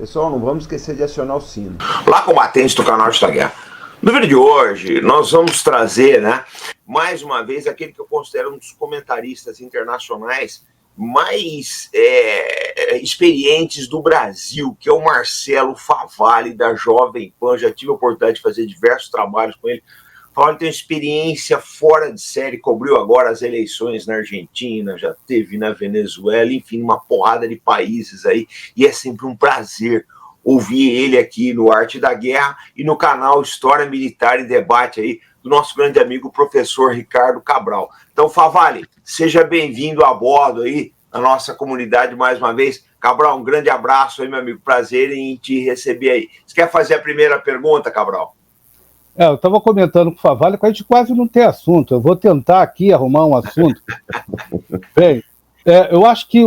Pessoal, não vamos esquecer de acionar o sino. Olá, combatentes do canal da Guerra. No vídeo de hoje, nós vamos trazer, mais uma vez, aquele que eu considero um dos comentaristas internacionais mais experientes do Brasil, que é o Marcelo Favalli, da Jovem Pan. Já tive a oportunidade de fazer diversos trabalhos com ele. Favalli tem uma experiência fora de série, cobriu agora as eleições na Argentina, já teve na Venezuela, enfim, uma porrada de países aí, e é sempre um prazer ouvir ele aqui no Arte da Guerra e no canal História Militar e Debate aí do nosso grande amigo professor Ricardo Cabral. Então, Favalli, seja bem-vindo a bordo aí na nossa comunidade mais uma vez. Cabral, um grande abraço aí, meu amigo, prazer em te receber aí. Você quer fazer a primeira pergunta, Cabral? Eu estava comentando com o Favalli que a gente quase não tem assunto. Eu vou tentar aqui arrumar um assunto. Bem, eu acho que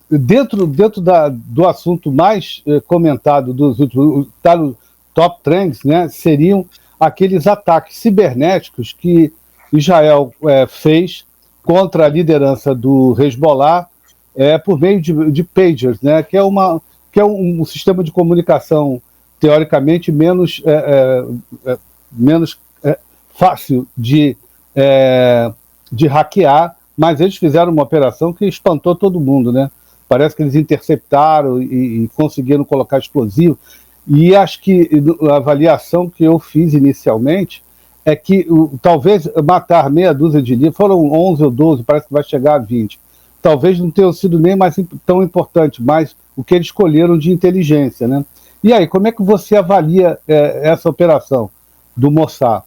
dentro do assunto mais comentado dos últimos, está no top trends, né, seriam aqueles ataques cibernéticos que Israel fez contra a liderança do Hezbollah por meio de pagers, né, que é um sistema de comunicação teoricamente menos fácil de hackear, mas eles fizeram uma operação que espantou todo mundo, né? Parece que eles interceptaram e conseguiram colocar explosivo. E acho que a avaliação que eu fiz inicialmente é que talvez matar meia dúzia de livros, foram 11 ou 12, parece que vai chegar a 20. Talvez não tenham sido nem mais tão importante, mas o que eles escolheram de inteligência, né? E aí, como é que você avalia essa operação do Mossad?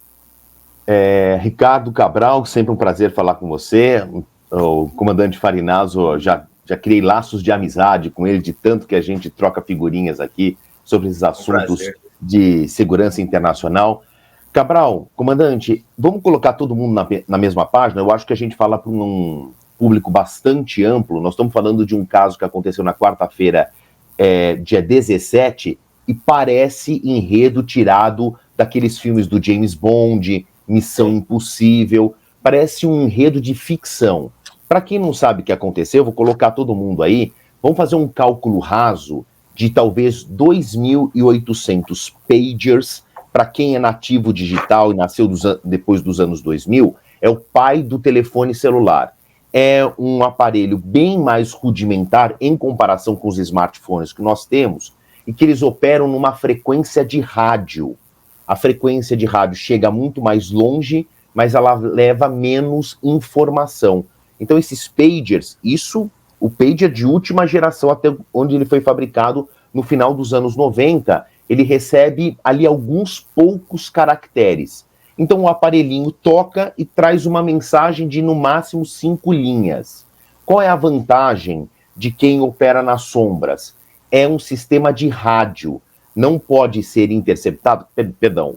Ricardo Cabral, sempre um prazer falar com você. O comandante Farinazzo, já criei laços de amizade com ele, de tanto que a gente troca figurinhas aqui sobre esses assuntos de segurança internacional. Cabral, comandante, vamos colocar todo mundo na mesma página? Eu acho que a gente fala para um público bastante amplo. Nós estamos falando de um caso que aconteceu na quarta-feira, dia 17, e parece enredo tirado daqueles filmes do James Bond, Missão Impossível, parece um enredo de ficção. Para quem não sabe o que aconteceu, eu vou colocar todo mundo aí, vamos fazer um cálculo raso de talvez 2.800 pagers. Para quem é nativo digital e nasceu depois dos anos 2000, é o pai do telefone celular. É um aparelho bem mais rudimentar em comparação com os smartphones que nós temos e que eles operam numa frequência de rádio. A frequência de rádio chega muito mais longe, mas ela leva menos informação. Então esses pagers, o pager de última geração, até onde ele foi fabricado no final dos anos 90, ele recebe ali alguns poucos caracteres. Então o aparelhinho toca e traz uma mensagem de no máximo 5 linhas. Qual é a vantagem de quem opera nas sombras? É um sistema de rádio, não pode ser interceptado, perdão,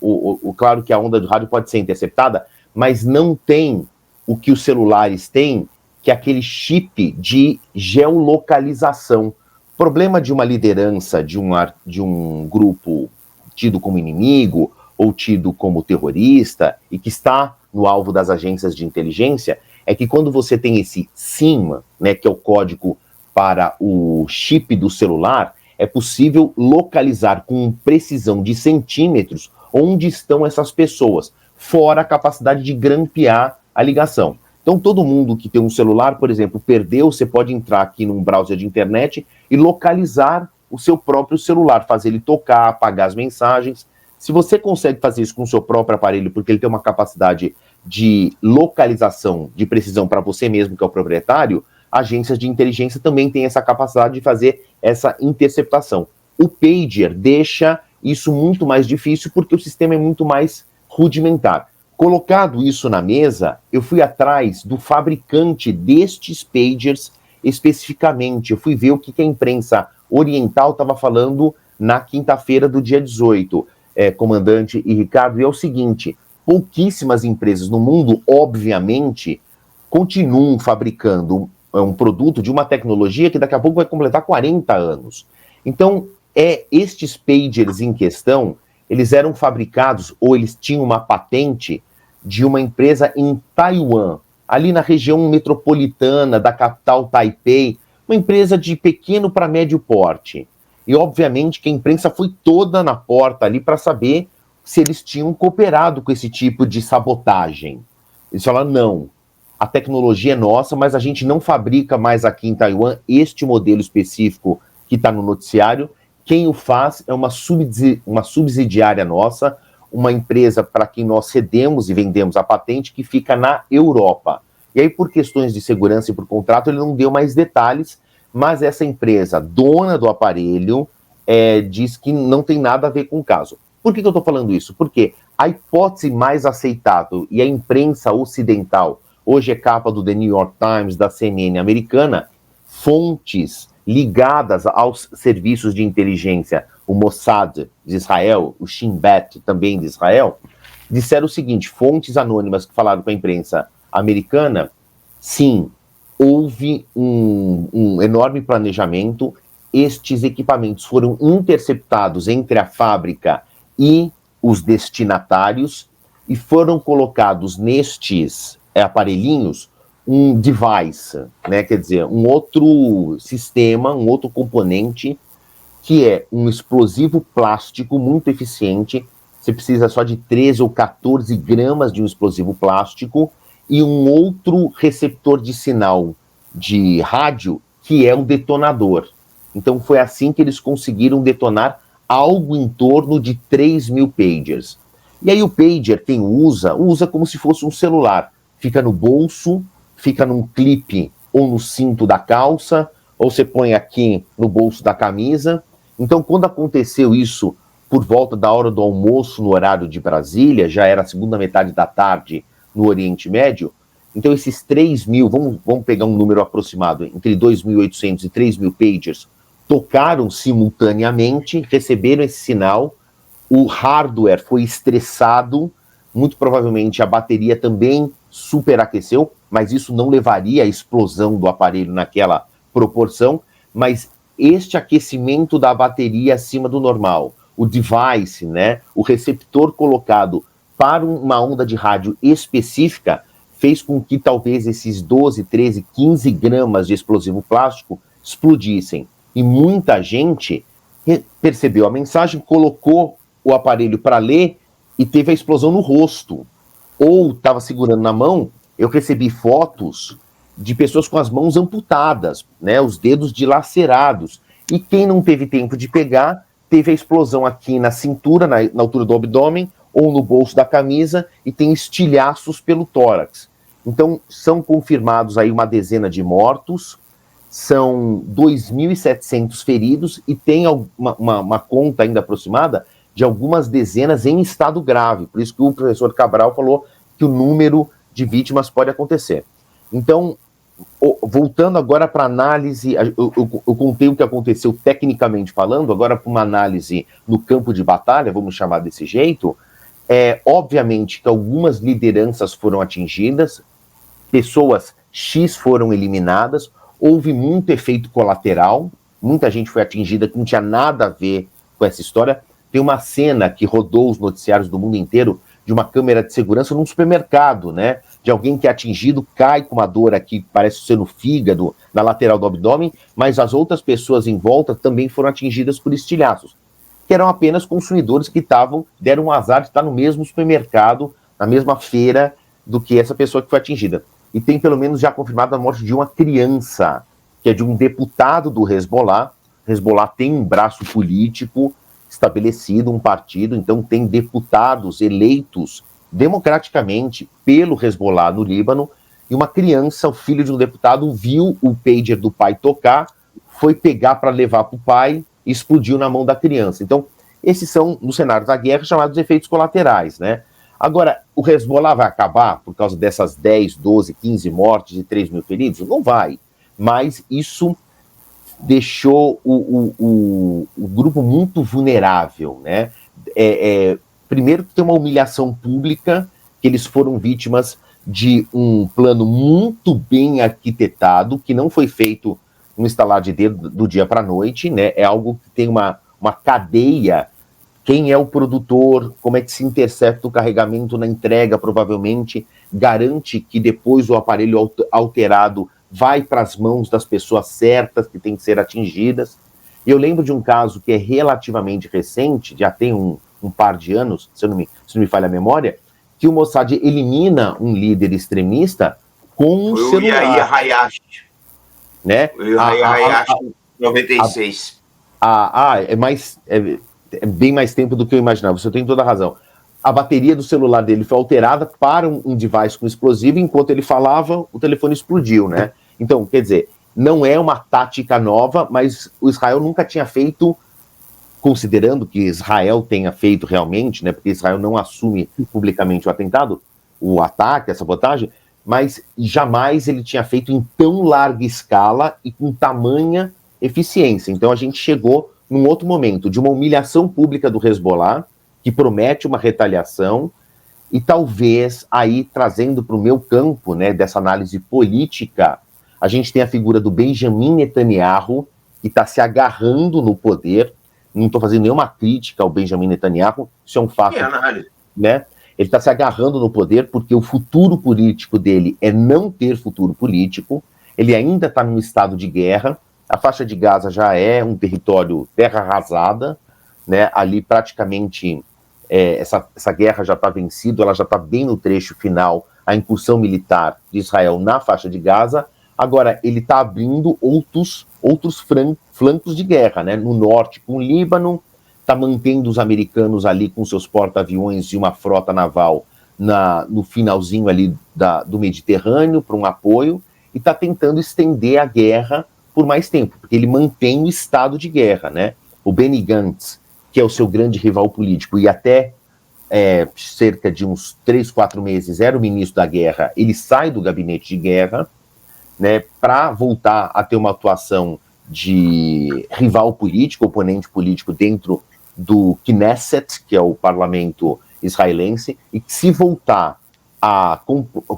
claro que a onda do rádio pode ser interceptada, mas não tem o que os celulares têm, que é aquele chip de geolocalização. Problema de uma liderança de um grupo tido como inimigo ou tido como terrorista e que está no alvo das agências de inteligência é que quando você tem esse SIM, né, que é o código para o chip do celular, é possível localizar com precisão de centímetros onde estão essas pessoas, fora a capacidade de grampear a ligação. Então, todo mundo que tem um celular, por exemplo, perdeu, você pode entrar aqui num browser de internet e localizar o seu próprio celular, fazer ele tocar, apagar as mensagens. Se você consegue fazer isso com o seu próprio aparelho, porque ele tem uma capacidade de localização, de precisão para você mesmo, que é o proprietário, agências de inteligência também têm essa capacidade de fazer essa interceptação. O pager deixa isso muito mais difícil porque o sistema é muito mais rudimentar. Colocado isso na mesa, eu fui atrás do fabricante destes pagers especificamente. Eu fui ver o que a imprensa oriental estava falando na quinta-feira do dia 18, comandante e Ricardo, e é o seguinte: pouquíssimas empresas no mundo, obviamente, continuam fabricando um produto de uma tecnologia que daqui a pouco vai completar 40 anos. Então, estes pagers em questão, eles eram fabricados, ou eles tinham uma patente de uma empresa em Taiwan, ali na região metropolitana da capital Taipei, uma empresa de pequeno para médio porte. E, obviamente, que a imprensa foi toda na porta ali para saber se eles tinham cooperado com esse tipo de sabotagem. Eles falaram, não, a tecnologia é nossa, mas a gente não fabrica mais aqui em Taiwan este modelo específico que está no noticiário. Quem o faz é uma subsidiária nossa, uma empresa para quem nós cedemos e vendemos a patente, que fica na Europa. E aí, por questões de segurança e por contrato, ele não deu mais detalhes, mas essa empresa, dona do aparelho, diz que não tem nada a ver com o caso. Por que eu estou falando isso? Porque a hipótese mais aceitável, e a imprensa ocidental, hoje é capa do The New York Times, da CNN americana, fontes ligadas aos serviços de inteligência, o Mossad de Israel, o Shin Bet também de Israel, disseram o seguinte, fontes anônimas que falaram com a imprensa americana, sim, houve um enorme planejamento, estes equipamentos foram interceptados entre a fábrica e os destinatários e foram colocados nestes aparelhinhos um device, né, quer dizer, um outro sistema, um outro componente, que é um explosivo plástico muito eficiente. Você precisa só de 13 ou 14 gramas de um explosivo plástico e um outro receptor de sinal de rádio, que é um detonador. Então foi assim que eles conseguiram detonar algo em torno de 3.000 pagers. E aí o pager, quem usa como se fosse um celular. Fica no bolso, fica num clipe ou no cinto da calça, ou você põe aqui no bolso da camisa. Então, quando aconteceu isso, por volta da hora do almoço, no horário de Brasília, já era a segunda metade da tarde no Oriente Médio, então esses 3.000, vamos pegar um número aproximado, entre 2.800 e 3.000 pagers, tocaram simultaneamente, receberam esse sinal, o hardware foi estressado, muito provavelmente a bateria também superaqueceu, mas isso não levaria à explosão do aparelho naquela proporção, mas este aquecimento da bateria acima do normal, o device, né, o receptor colocado para uma onda de rádio específica, fez com que talvez esses 12, 13, 15 gramas de explosivo plástico explodissem. E muita gente percebeu a mensagem, colocou o aparelho para ler e teve a explosão no rosto. Ou estava segurando na mão, eu recebi fotos de pessoas com as mãos amputadas, né, os dedos dilacerados. E quem não teve tempo de pegar, teve a explosão aqui na cintura, na altura do abdômen, ou no bolso da camisa, e tem estilhaços pelo tórax. Então, são confirmados aí uma dezena de mortos, são 2.700 feridos, e tem uma conta ainda aproximada de algumas dezenas em estado grave. Por isso que o professor Cabral falou que o número de vítimas pode acontecer. Então, voltando agora para a análise, eu contei o que aconteceu tecnicamente falando, agora para uma análise no campo de batalha, vamos chamar desse jeito, obviamente que algumas lideranças foram atingidas, pessoas X foram eliminadas, houve muito efeito colateral, muita gente foi atingida que não tinha nada a ver com essa história. Tem uma cena que rodou os noticiários do mundo inteiro de uma câmera de segurança num supermercado, né? De alguém que é atingido, cai com uma dor aqui, parece ser no fígado, na lateral do abdômen, mas as outras pessoas em volta também foram atingidas por estilhaços, que eram apenas consumidores que deram um azar de estar no mesmo supermercado, na mesma feira do que essa pessoa que foi atingida. E tem pelo menos já confirmado a morte de uma criança, que é de um deputado do Hezbollah. Hezbollah tem um braço político estabelecido, um partido, então tem deputados eleitos democraticamente pelo Hezbollah no Líbano, e uma criança, o filho de um deputado, viu o pager do pai tocar, foi pegar para levar para o pai e explodiu na mão da criança. Então, esses são, no cenário da guerra, chamados efeitos colaterais, né? Agora, o Hezbollah vai acabar por causa dessas 10, 12, 15 mortes e 3.000 feridos? Não vai, mas isso deixou o grupo muito vulnerável, né? Primeiro que tem uma humilhação pública, que eles foram vítimas de um plano muito bem arquitetado, que não foi feito no estalar de dedo do dia para a noite, né? É algo que tem uma cadeia, quem é o produtor, como é que se intercepta o carregamento na entrega, provavelmente garante que depois o aparelho alterado vai para as mãos das pessoas certas que têm que ser atingidas. Eu lembro de um caso que é relativamente recente, já tem um par de anos, se não me falha a memória, que o Mossad elimina um líder extremista com um celular. O Yahya Hayashi. Né? O Yahya Hayashi, 96. É bem mais tempo do que eu imaginava, você tem toda a razão. A bateria do celular dele foi alterada para um device com explosivo, enquanto ele falava, o telefone explodiu, né? Então, quer dizer, não é uma tática nova, mas o Israel nunca tinha feito, considerando que Israel tenha feito realmente, né? Porque Israel não assume publicamente o atentado, o ataque, a sabotagem, mas jamais ele tinha feito em tão larga escala e com tamanha eficiência. Então a gente chegou num outro momento de uma humilhação pública do Hezbollah, que promete uma retaliação, e talvez aí trazendo para o meu campo, né, dessa análise política, a gente tem a figura do Benjamin Netanyahu, que está se agarrando no poder. Não estou fazendo nenhuma crítica ao Benjamin Netanyahu, isso é um fato, né? Ele está se agarrando no poder porque o futuro político dele é não ter futuro político, ele ainda está num estado de guerra, a faixa de Gaza já é um território terra arrasada, né? Ali praticamente essa guerra já está vencida, ela já está bem no trecho final, a incursão militar de Israel na faixa de Gaza. Agora, ele está abrindo outros flancos de guerra, né? No norte com o Líbano, está mantendo os americanos ali com seus porta-aviões e uma frota naval no finalzinho ali do Mediterrâneo para um apoio, e está tentando estender a guerra por mais tempo, porque ele mantém o estado de guerra, né? O Benny Gantz, que é o seu grande rival político, e até cerca de uns 3, 4 meses era o ministro da guerra, ele sai do gabinete de guerra, né, para voltar a ter uma atuação de rival político, oponente político dentro do Knesset, que é o parlamento israelense, e que se voltar à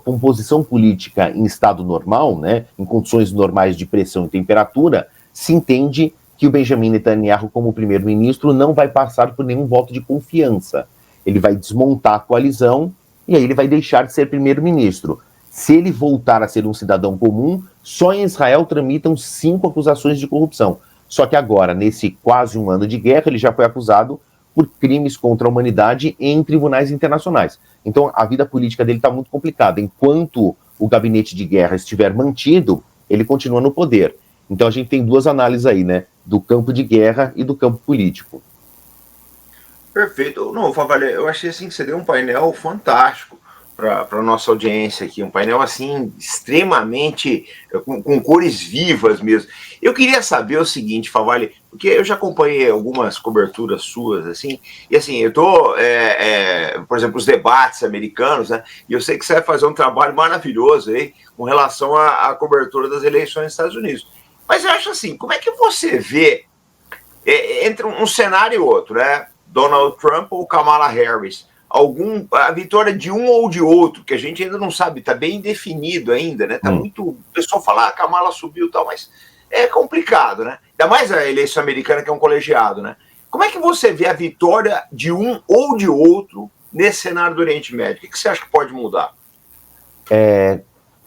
composição política em estado normal, né, em condições normais de pressão e temperatura, se entende que o Benjamin Netanyahu, como primeiro-ministro, não vai passar por nenhum voto de confiança. Ele vai desmontar a coalizão e aí ele vai deixar de ser primeiro-ministro. Se ele voltar a ser um cidadão comum, só em Israel tramitam 5 acusações de corrupção. Só que agora, nesse quase um ano de guerra, ele já foi acusado por crimes contra a humanidade em tribunais internacionais. Então, a vida política dele está muito complicada. Enquanto o gabinete de guerra estiver mantido, ele continua no poder. Então, a gente tem 2 análises aí, né? Do campo de guerra e do campo político. Perfeito. Não, Favalli, eu achei assim que você deu um painel fantástico para a nossa audiência aqui, um painel assim extremamente com cores vivas mesmo. Eu queria saber o seguinte, Favalli, porque eu já acompanhei algumas coberturas suas, assim, e assim, eu tô, por exemplo, os debates americanos, né, e eu sei que você vai fazer um trabalho maravilhoso aí com relação à cobertura das eleições dos Estados Unidos. Mas eu acho assim, como é que você vê entre um cenário e outro, né, Donald Trump ou Kamala Harris, a vitória de um ou de outro, que a gente ainda não sabe, está bem definido ainda, né? Tá muito. O pessoal fala, a Kamala subiu e tal, mas é complicado, né? Ainda mais a eleição americana, que é um colegiado, né? Como é que você vê a vitória de um ou de outro nesse cenário do Oriente Médio? O que você acha que pode mudar?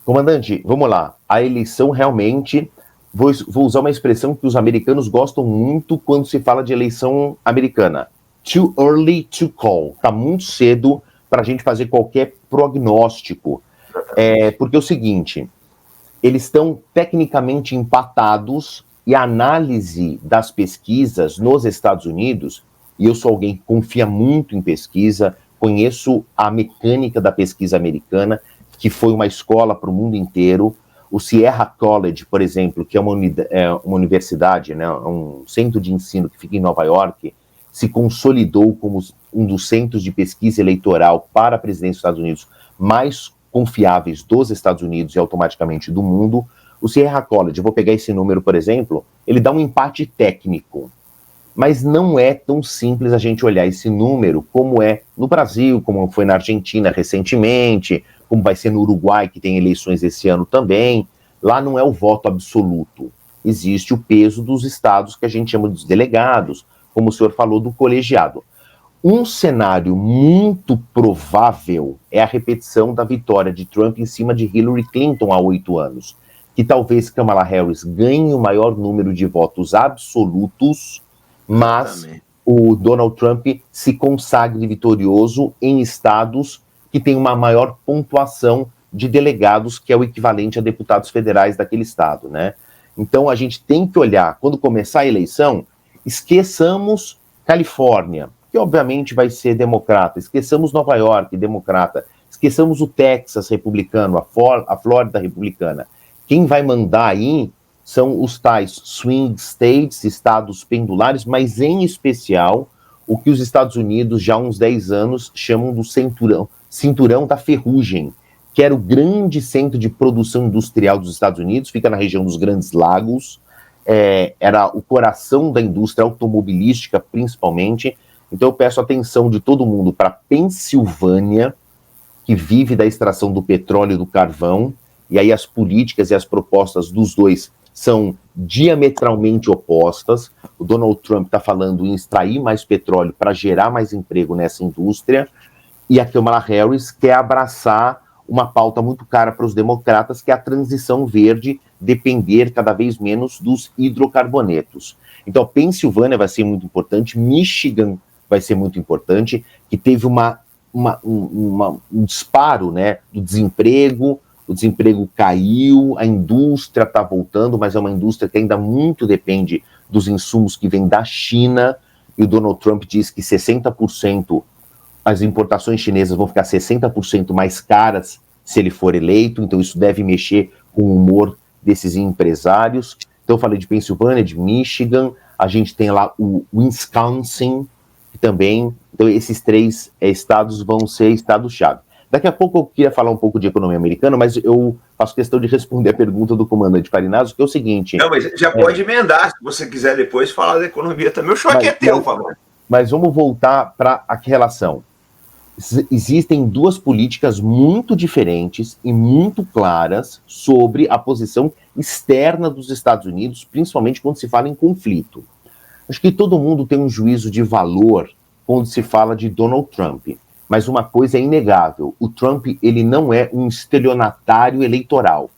Comandante, vamos lá. A eleição realmente. Vou usar uma expressão que os americanos gostam muito quando se fala de eleição americana. Too early to call. Está muito cedo para a gente fazer qualquer prognóstico. Porque é o seguinte, eles estão tecnicamente empatados e a análise das pesquisas nos Estados Unidos, e eu sou alguém que confia muito em pesquisa, conheço a mecânica da pesquisa americana, que foi uma escola para o mundo inteiro. O Sierra College, por exemplo, que é uma universidade, né, um centro de ensino que fica em Nova York, se consolidou como um dos centros de pesquisa eleitoral para a presidência dos Estados Unidos mais confiáveis dos Estados Unidos e automaticamente do mundo. O Sierra College, eu vou pegar esse número, por exemplo, ele dá um empate técnico, mas não é tão simples a gente olhar esse número como é no Brasil, como foi na Argentina recentemente, como vai ser no Uruguai, que tem eleições esse ano também. Lá não é o voto absoluto, existe o peso dos estados que a gente chama de delegados, como o senhor falou, do colegiado. Um cenário muito provável é a repetição da vitória de Trump em cima de Hillary Clinton há 8 anos. que talvez Kamala Harris ganhe o maior número de votos absolutos, mas o Donald Trump se consagre vitorioso em estados que têm uma maior pontuação de delegados, que é o equivalente a deputados federais daquele estado, né? Então a gente tem que olhar, quando começar a eleição, esqueçamos Califórnia, que obviamente vai ser democrata, esqueçamos Nova York, democrata, esqueçamos o Texas republicano, a Flórida republicana. Quem vai mandar aí são os tais swing states, estados pendulares, mas em especial o que os Estados Unidos já há uns 10 anos chamam do cinturão da ferrugem, que era o grande centro de produção industrial dos Estados Unidos, fica na região dos Grandes Lagos, era o coração da indústria automobilística, principalmente. Então eu peço atenção de todo mundo para Pensilvânia, que vive da extração do petróleo e do carvão, e aí as políticas e as propostas dos dois são diametralmente opostas. O Donald Trump está falando em extrair mais petróleo para gerar mais emprego nessa indústria, e a Kamala Harris quer abraçar uma pauta muito cara para os democratas, que é a transição verde, depender cada vez menos dos hidrocarbonetos. Então, Pensilvânia vai ser muito importante, Michigan vai ser muito importante, que teve um disparo, né, do desemprego, o desemprego caiu, a indústria está voltando, mas é uma indústria que ainda muito depende dos insumos que vêm da China, e o Donald Trump diz que 60%, as importações chinesas vão ficar 60% mais caras se ele for eleito, então isso deve mexer com o humor desses empresários. Então eu falei de Pensilvânia, de Michigan, a gente tem lá o Wisconsin, que também, então esses 3 estados vão ser estados-chave. Daqui a pouco eu queria falar um pouco de economia americana, mas eu faço questão de responder a pergunta do comandante Farinazzo, que é o seguinte... Não, mas já pode emendar, se você quiser depois falar da economia também. O choque é teu, Fabio. Mas vamos voltar para a relação. Existem 2 políticas muito diferentes e muito claras sobre a posição externa dos Estados Unidos, principalmente quando se fala em conflito. Acho que todo mundo tem um juízo de valor quando se fala de Donald Trump, mas uma coisa é inegável, o Trump ele não é um estelionatário eleitoral,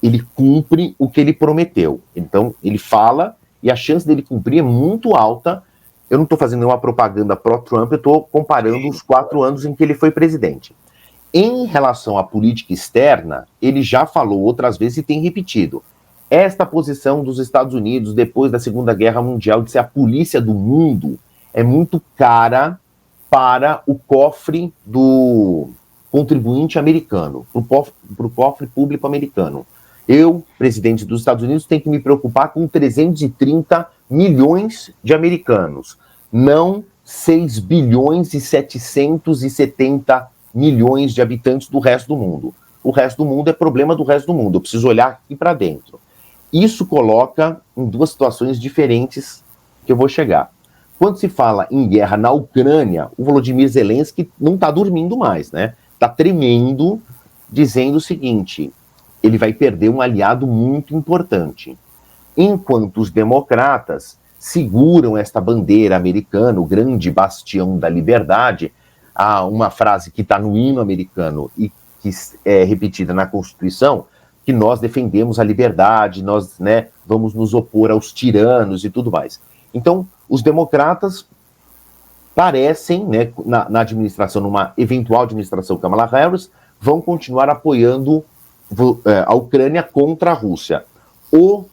ele cumpre o que ele prometeu, então ele fala e a chance dele cumprir é muito alta. Eu não estou fazendo nenhuma propaganda pró-Trump, eu estou comparando os 4 anos em que ele foi presidente. Em relação à política externa, ele já falou outras vezes e tem repetido. Esta posição dos Estados Unidos, depois da Segunda Guerra Mundial, de ser a polícia do mundo, é muito cara para o cofre do contribuinte americano, para o cofre público americano. Eu, presidente dos Estados Unidos, tenho que me preocupar com 330 milhões de americanos, não 6 bilhões e 770 milhões de habitantes do resto do mundo. O resto do mundo é problema do resto do mundo, eu preciso olhar aqui para dentro. Isso coloca em 2 situações diferentes que eu vou chegar. Quando se fala em guerra na Ucrânia, o Volodymyr Zelensky não está dormindo mais, né? Está tremendo, dizendo o seguinte: ele vai perder um aliado muito importante. Enquanto os democratas seguram esta bandeira americana, o grande bastião da liberdade, há uma frase que está no hino americano e que é repetida na Constituição, que nós defendemos a liberdade, nós, né, vamos nos opor aos tiranos e tudo mais. Então, os democratas parecem, né, na administração, numa eventual administração Kamala Harris, vão continuar apoiando a Ucrânia contra a Rússia. O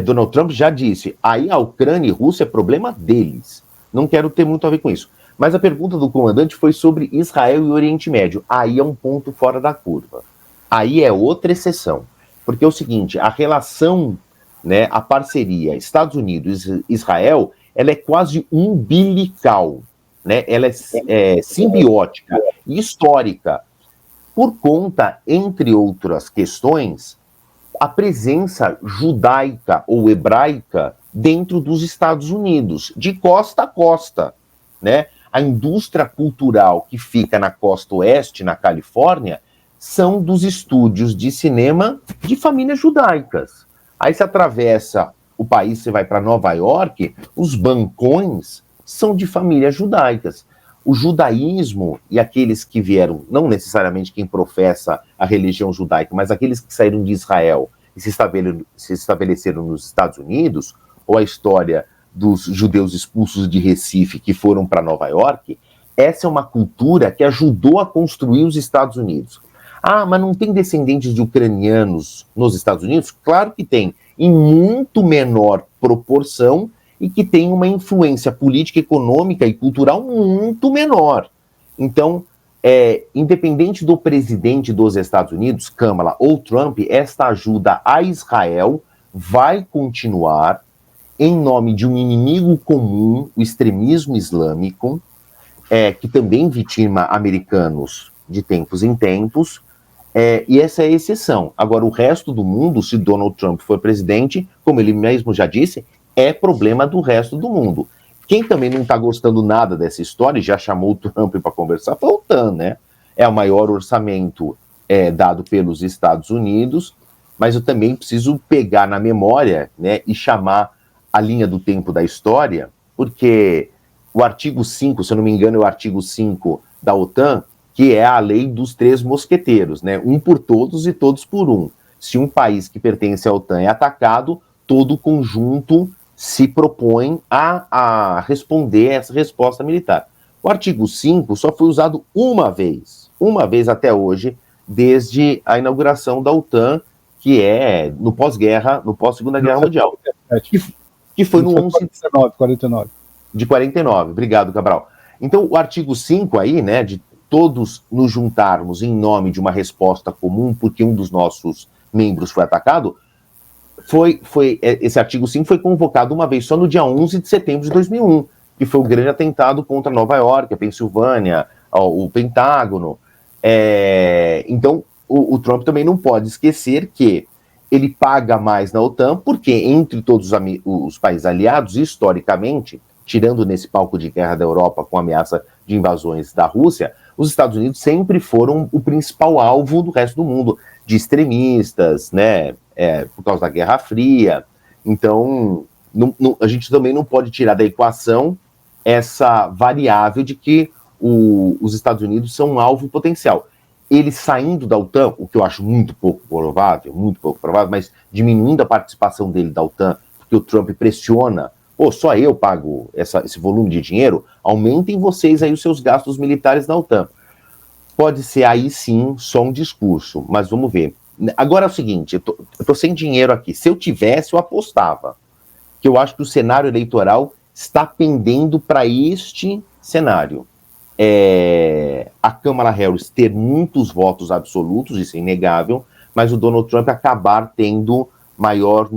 Donald Trump já disse, aí a Ucrânia e a Rússia é problema deles. Não quero ter muito a ver com isso. Mas a pergunta do comandante foi sobre Israel e o Oriente Médio. Aí é um ponto fora da curva. Aí é outra exceção. Porque é o seguinte, a relação, né, a parceria Estados Unidos e Israel, ela é quase umbilical, né? Ela é simbiótica e histórica. Por conta, entre outras questões, a presença judaica ou hebraica dentro dos Estados Unidos, de costa a costa, né? A indústria cultural que fica na costa oeste, na Califórnia, são dos estúdios de cinema de famílias judaicas. Aí você atravessa o país, você vai para Nova York, os bancões são de famílias judaicas. O judaísmo e aqueles que vieram, não necessariamente quem professa a religião judaica, mas aqueles que saíram de Israel que se estabeleceram nos Estados Unidos, ou a história dos judeus expulsos de Recife que foram para Nova York, essa é uma cultura que ajudou a construir os Estados Unidos. Ah, mas não tem descendentes de ucranianos nos Estados Unidos? Claro que tem, em muito menor proporção, e que tem uma influência política, econômica e cultural muito menor. Então, independente do presidente dos Estados Unidos, Kamala ou Trump, esta ajuda a Israel vai continuar em nome de um inimigo comum, o extremismo islâmico, que também vitima americanos de tempos em tempos, e essa é a exceção. Agora, o resto do mundo, se Donald Trump for presidente, como ele mesmo já disse, é problema do resto do mundo. Quem também não está gostando nada dessa história, e já chamou o Trump para conversar, foi a OTAN, né? É o maior orçamento dado pelos Estados Unidos, mas eu também preciso pegar na memória, né, e chamar a linha do tempo da história, porque o artigo 5, se eu não me engano, é o artigo 5 da OTAN, que é a lei dos 3 mosqueteiros, né? Um por todos e todos por um. Se um país que pertence à OTAN é atacado, todo o conjunto se propõe a responder essa resposta militar. O artigo 5 só foi usado uma vez até hoje, desde a inauguração da OTAN, que é no pós-guerra, no pós-Segunda Guerra Mundial, que foi no 11 de 49. Obrigado, Cabral. Então, o artigo 5 aí, né, de todos nos juntarmos em nome de uma resposta comum, porque um dos nossos membros foi atacado, esse artigo 5 foi convocado uma vez só no dia 11 de setembro de 2001, que foi o grande atentado contra Nova York, a Pensilvânia, o Pentágono. Então, o Trump também não pode esquecer que ele paga mais na OTAN, porque entre todos os países aliados, historicamente, tirando nesse palco de guerra da Europa com ameaça de invasões da Rússia, os Estados Unidos sempre foram o principal alvo do resto do mundo, de extremistas, né, por causa da Guerra Fria. Então, a gente também não pode tirar da equação essa variável de que os Estados Unidos são um alvo potencial. Ele saindo da OTAN, o que eu acho muito pouco provável, mas diminuindo a participação dele da OTAN, porque o Trump pressiona, só eu pago esse volume de dinheiro, aumentem vocês aí os seus gastos militares na OTAN. Pode ser aí sim só um discurso, mas vamos ver. Agora é o seguinte, eu tô sem dinheiro aqui. Se eu tivesse, eu apostava. Que eu acho que o cenário eleitoral está pendendo para este cenário. A Kamala Harris ter muitos votos absolutos, isso é inegável, mas o Donald Trump acabar tendo maior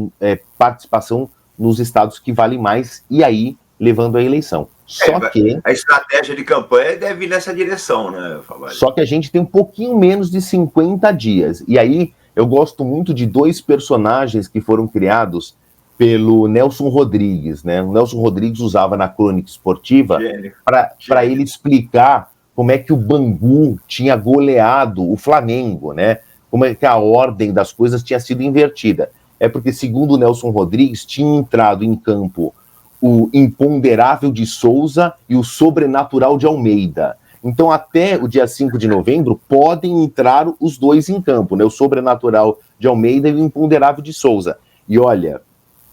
participação nos estados que valem mais, e aí levando a eleição. Só que a estratégia de campanha deve ir nessa direção, né, Favale? Só que a gente tem um pouquinho menos de 50 dias. E aí eu gosto muito de 2 personagens que foram criados pelo Nelson Rodrigues, né? O Nelson Rodrigues usava na crônica esportiva para ele explicar como é que o Bangu tinha goleado o Flamengo, né? Como é que a ordem das coisas tinha sido invertida. É porque, segundo o Nelson Rodrigues, tinha entrado em campo o imponderável de Souza e o sobrenatural de Almeida. Então, até o dia 5 de novembro, podem entrar os 2 em campo, né? O sobrenatural de Almeida e o imponderável de Souza. E olha,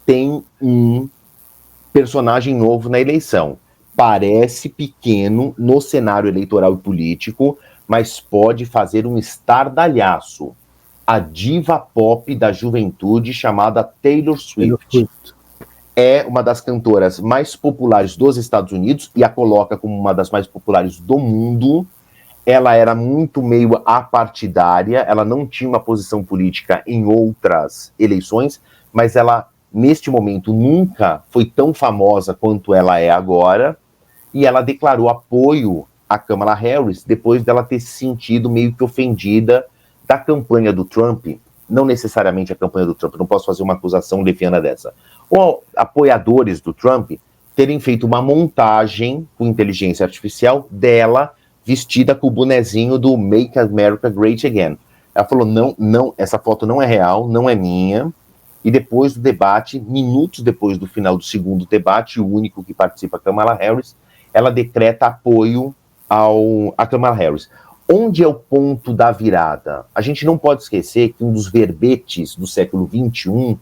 tem um personagem novo na eleição. Parece pequeno no cenário eleitoral e político, mas pode fazer um estardalhaço. A diva pop da juventude chamada Taylor Swift. É uma das cantoras mais populares dos Estados Unidos e a coloca como uma das mais populares do mundo. Ela era muito meio apartidária, ela não tinha uma posição política em outras eleições, mas ela, neste momento, nunca foi tão famosa quanto ela é agora, e ela declarou apoio a Kamala Harris depois dela ter se sentido meio que ofendida da campanha do Trump, não necessariamente a campanha do Trump, não posso fazer uma acusação leviana dessa, ou apoiadores do Trump terem feito uma montagem com inteligência artificial dela vestida com o bonezinho do Make America Great Again. Ela falou, não, essa foto não é real, não é minha, e depois do debate, minutos depois do final do segundo debate, o único que participa, Kamala Harris, ela decreta apoio a Kamala Harris. Onde é o ponto da virada? A gente não pode esquecer que um dos verbetes do século XXI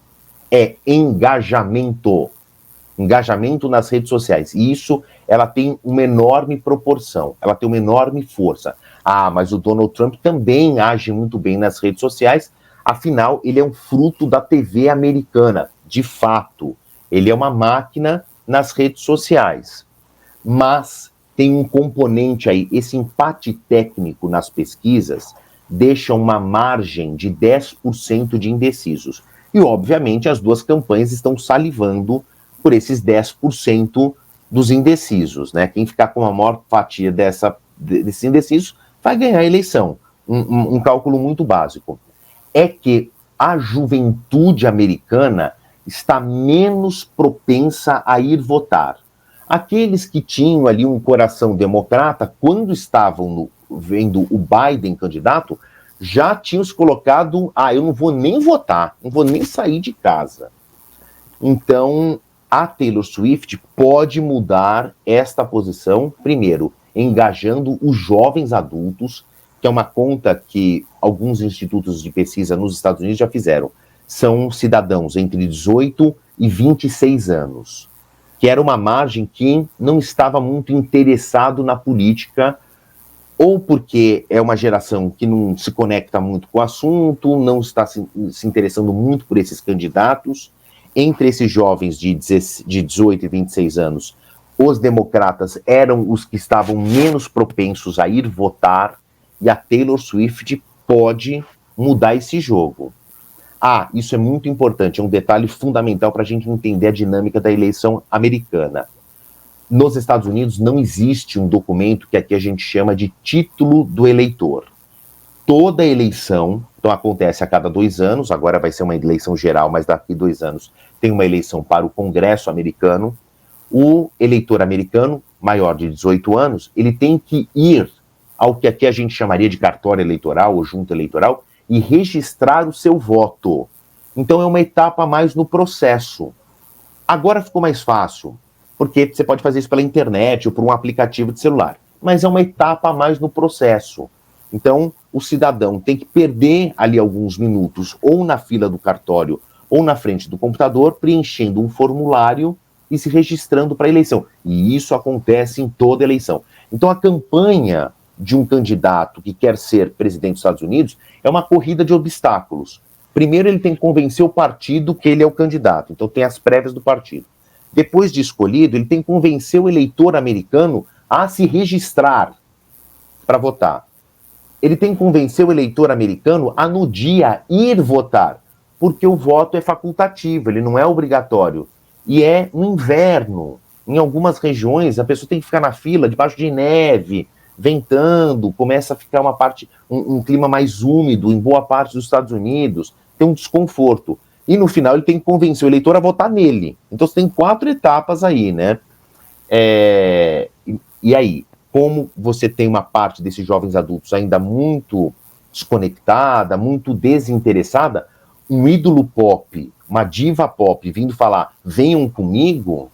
é engajamento. Engajamento nas redes sociais. E isso, ela tem uma enorme proporção, ela tem uma enorme força. Ah, mas o Donald Trump também age muito bem nas redes sociais, afinal, ele é um fruto da TV americana, de fato. Ele é uma máquina nas redes sociais. Mas tem um componente aí, esse empate técnico nas pesquisas deixa uma margem de 10% de indecisos. E, obviamente, as duas campanhas estão salivando por esses 10% dos indecisos, né? Quem ficar com a maior fatia desses indecisos vai ganhar a eleição. Um cálculo muito básico. É que a juventude americana está menos propensa a ir votar. Aqueles que tinham ali um coração democrata, quando estavam vendo o Biden candidato, já tinham se colocado, eu não vou nem votar, não vou nem sair de casa. Então, a Taylor Swift pode mudar esta posição, primeiro, engajando os jovens adultos, que é uma conta que alguns institutos de pesquisa nos Estados Unidos já fizeram. São cidadãos entre 18 e 26 anos, que era uma margem que não estava muito interessado na política, ou porque é uma geração que não se conecta muito com o assunto, não está se interessando muito por esses candidatos. Entre esses jovens de 18 e 26 anos, os democratas eram os que estavam menos propensos a ir votar, e a Taylor Swift pode mudar esse jogo. Isso é muito importante, é um detalhe fundamental para a gente entender a dinâmica da eleição americana. Nos Estados Unidos não existe um documento que aqui a gente chama de título do eleitor. Toda eleição, então acontece a cada 2 anos, agora vai ser uma eleição geral, mas daqui 2 anos tem uma eleição para o Congresso americano. O eleitor americano, maior de 18 anos, ele tem que ir ao que aqui a gente chamaria de cartório eleitoral ou junta eleitoral e registrar o seu voto. Então é uma etapa a mais no processo. Agora ficou mais fácil, porque você pode fazer isso pela internet ou por um aplicativo de celular, mas é uma etapa a mais no processo. Então, o cidadão tem que perder ali alguns minutos, ou na fila do cartório, ou na frente do computador, preenchendo um formulário e se registrando para a eleição. E isso acontece em toda eleição. Então, a campanha de um candidato que quer ser presidente dos Estados Unidos é uma corrida de obstáculos. Primeiro, ele tem que convencer o partido que ele é o candidato. Então, tem as prévias do partido. Depois de escolhido, ele tem que convencer o eleitor americano a se registrar para votar. Ele tem que convencer o eleitor americano a, no dia, ir votar, porque o voto é facultativo, ele não é obrigatório. E é no inverno. Em algumas regiões, a pessoa tem que ficar na fila, debaixo de neve, ventando, começa a ficar um clima mais úmido em boa parte dos Estados Unidos, tem um desconforto. E no final ele tem que convencer o eleitor a votar nele. Então você tem 4 etapas aí, né? E aí, como você tem uma parte desses jovens adultos ainda muito desconectada, muito desinteressada, um ídolo pop, uma diva pop vindo falar, venham comigo,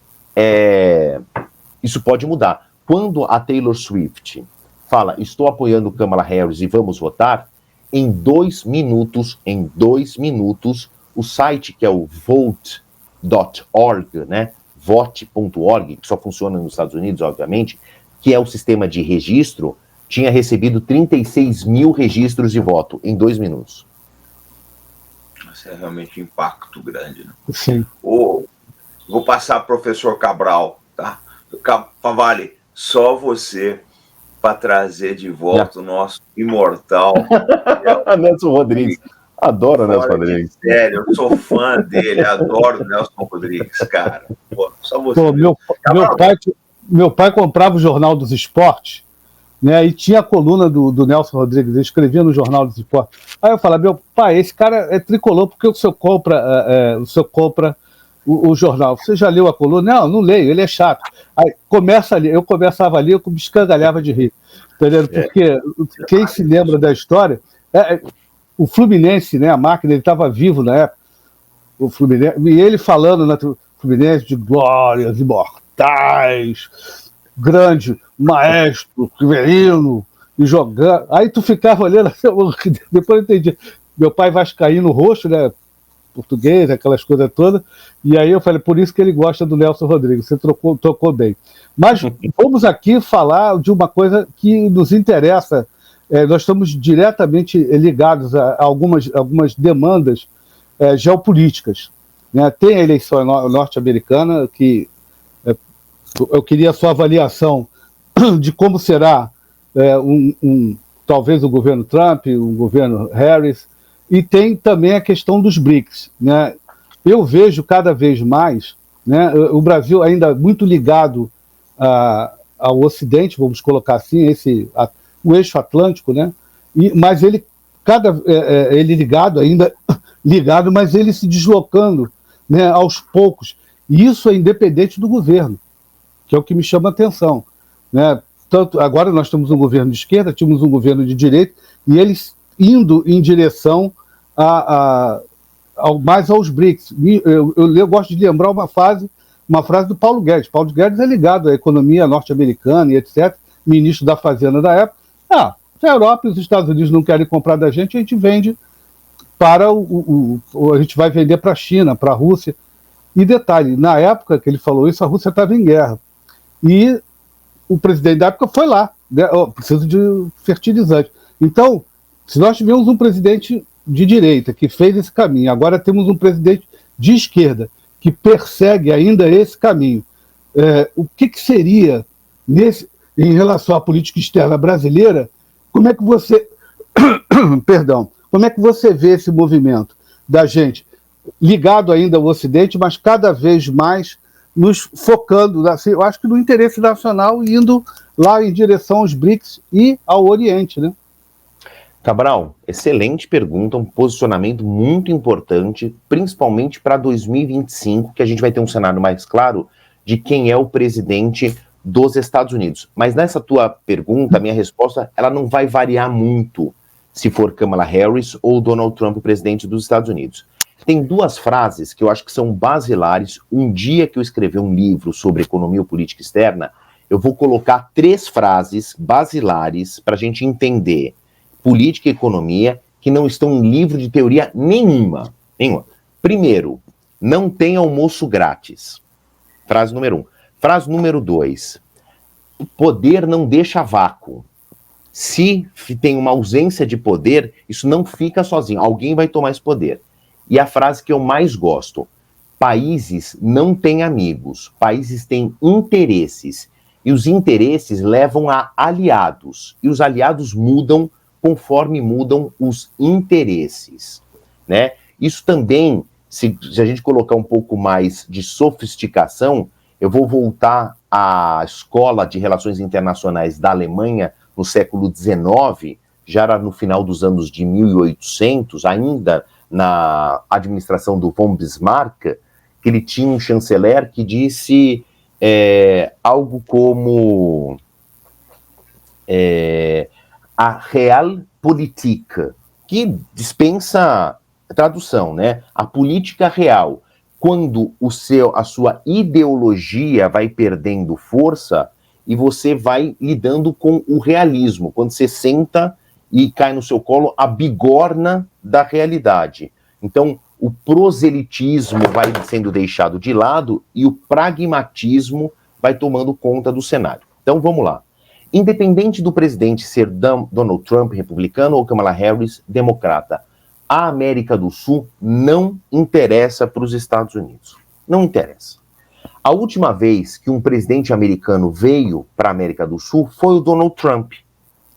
isso pode mudar. Quando a Taylor Swift fala, estou apoiando Kamala Harris e vamos votar, em 2 minutos, o site que é o vote.org, né, vote.org, que só funciona nos Estados Unidos, obviamente, que é o sistema de registro, tinha recebido 36 mil registros de voto em 2 minutos. Isso é realmente um impacto grande, né? Sim. Vou passar para o professor Cabral, tá? Favale, só você para trazer de volta o nosso imortal Nelson Rodrigues. Adoro o Nelson Rodrigues. Sério, eu sou fã dele, adoro o Nelson Rodrigues, cara. Pô, só você. Pô, meu pai comprava o Jornal dos Esportes, né? E tinha a coluna do Nelson Rodrigues, ele escrevia no Jornal dos Esportes. Aí eu falava, meu pai, esse cara é tricolor, porque o senhor compra o jornal? Você já leu a coluna? Não leio, ele é chato. Aí começa ali, eu começava ali, eu me escangalhava de rir. Entendeu? Porque quem se lembra da história, o Fluminense, né, a máquina, ele estava vivo na época, o Fluminense, e ele falando na Fluminense de glórias imortais, grande maestro, Riverino, e jogando. Aí tu ficava olhando, depois eu entendi. Meu pai vascaíno roxo, né? Português, aquelas coisas todas. E aí eu falei, por isso que ele gosta do Nelson Rodrigues. Você tocou bem. Mas vamos aqui falar de uma coisa que nos interessa. Nós estamos diretamente ligados a algumas demandas geopolíticas. Né? Tem a eleição norte-americana, que eu queria a sua avaliação de como será talvez o governo Trump, o governo Harris, e tem também a questão dos BRICS. Né? Eu vejo cada vez mais, né, o Brasil ainda muito ligado ao Ocidente, vamos colocar assim, o eixo atlântico, né? Mas ele ligado ainda, ligado, mas ele se deslocando, né, aos poucos. E isso é independente do governo, que é o que me chama a atenção. Né? Tanto, agora nós temos um governo de esquerda, tínhamos um governo de direita, e eles indo em direção mais aos BRICS. Eu gosto de lembrar uma frase do Paulo Guedes. Paulo Guedes é ligado à economia norte-americana e etc., ministro da Fazenda da época. Se a Europa e os Estados Unidos não querem comprar da gente, a gente vende para a gente vai vender para a China, para a Rússia. E detalhe, na época que ele falou isso, a Rússia estava em guerra. E o presidente da época foi lá, né? Preciso de fertilizante. Então, se nós tivemos um presidente de direita que fez esse caminho, agora temos um presidente de esquerda que persegue ainda esse caminho, o que seria, em relação à política externa brasileira, como é que você como é que você vê esse movimento da gente ligado ainda ao Ocidente, mas cada vez mais nos focando, assim, eu acho que no interesse nacional, indo lá em direção aos BRICS e ao Oriente, né? Cabral, excelente pergunta, um posicionamento muito importante, principalmente para 2025, que a gente vai ter um cenário mais claro de quem é o presidente dos Estados Unidos. Mas nessa tua pergunta, a minha resposta, ela não vai variar muito se for Kamala Harris ou Donald Trump, presidente dos Estados Unidos. Tem duas frases que eu acho que são basilares. Um dia que eu escrever um livro sobre economia ou política externa, eu vou colocar 3 frases basilares para a gente entender política e economia que não estão em livro de teoria nenhuma. Primeiro, não tem almoço grátis. Frase número 1. Frase número 2. O poder não deixa vácuo. Se tem uma ausência de poder, isso não fica sozinho. Alguém vai tomar esse poder. E a frase que eu mais gosto: países não têm amigos, países têm interesses. E os interesses levam a aliados. E os aliados mudam conforme mudam os interesses, né? Isso também, se a gente colocar um pouco mais de sofisticação, eu vou voltar à escola de relações internacionais da Alemanha no século XIX, já era no final dos anos de 1800, ainda na administração do von Bismarck, que ele tinha um chanceler que disse algo como a Realpolitik, que dispensa tradução, né? A política real. Quando a sua ideologia vai perdendo força e você vai lidando com o realismo, quando você senta e cai no seu colo a bigorna da realidade. Então, o proselitismo vai sendo deixado de lado e o pragmatismo vai tomando conta do cenário. Então, vamos lá. Independente do presidente ser Donald Trump, republicano, ou Kamala Harris, democrata, a América do Sul não interessa para os Estados Unidos. Não interessa. A última vez que um presidente americano veio para a América do Sul foi o Donald Trump,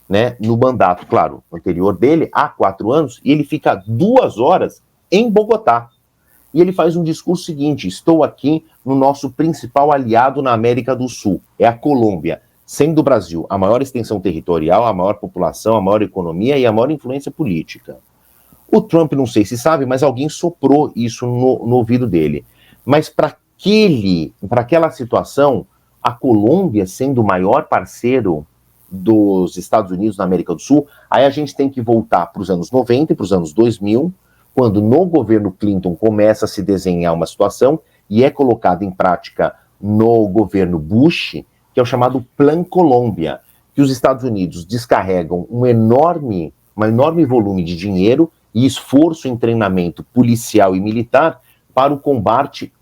né, no mandato, claro, anterior dele, há 4 anos, e ele fica 2 horas em Bogotá. E ele faz um discurso seguinte: estou aqui no nosso principal aliado na América do Sul, é a Colômbia, sendo o Brasil a maior extensão territorial, a maior população, a maior economia e a maior influência política. O Trump, não sei se sabe, mas alguém soprou isso no ouvido dele. Mas para aquela situação, a Colômbia sendo o maior parceiro dos Estados Unidos na América do Sul, aí a gente tem que voltar para os anos 90 e para os anos 2000, quando no governo Clinton começa a se desenhar uma situação e é colocada em prática no governo Bush, que é o chamado Plan Colômbia, que os Estados Unidos descarregam uma enorme volume de dinheiro e esforço em treinamento policial e militar para o combate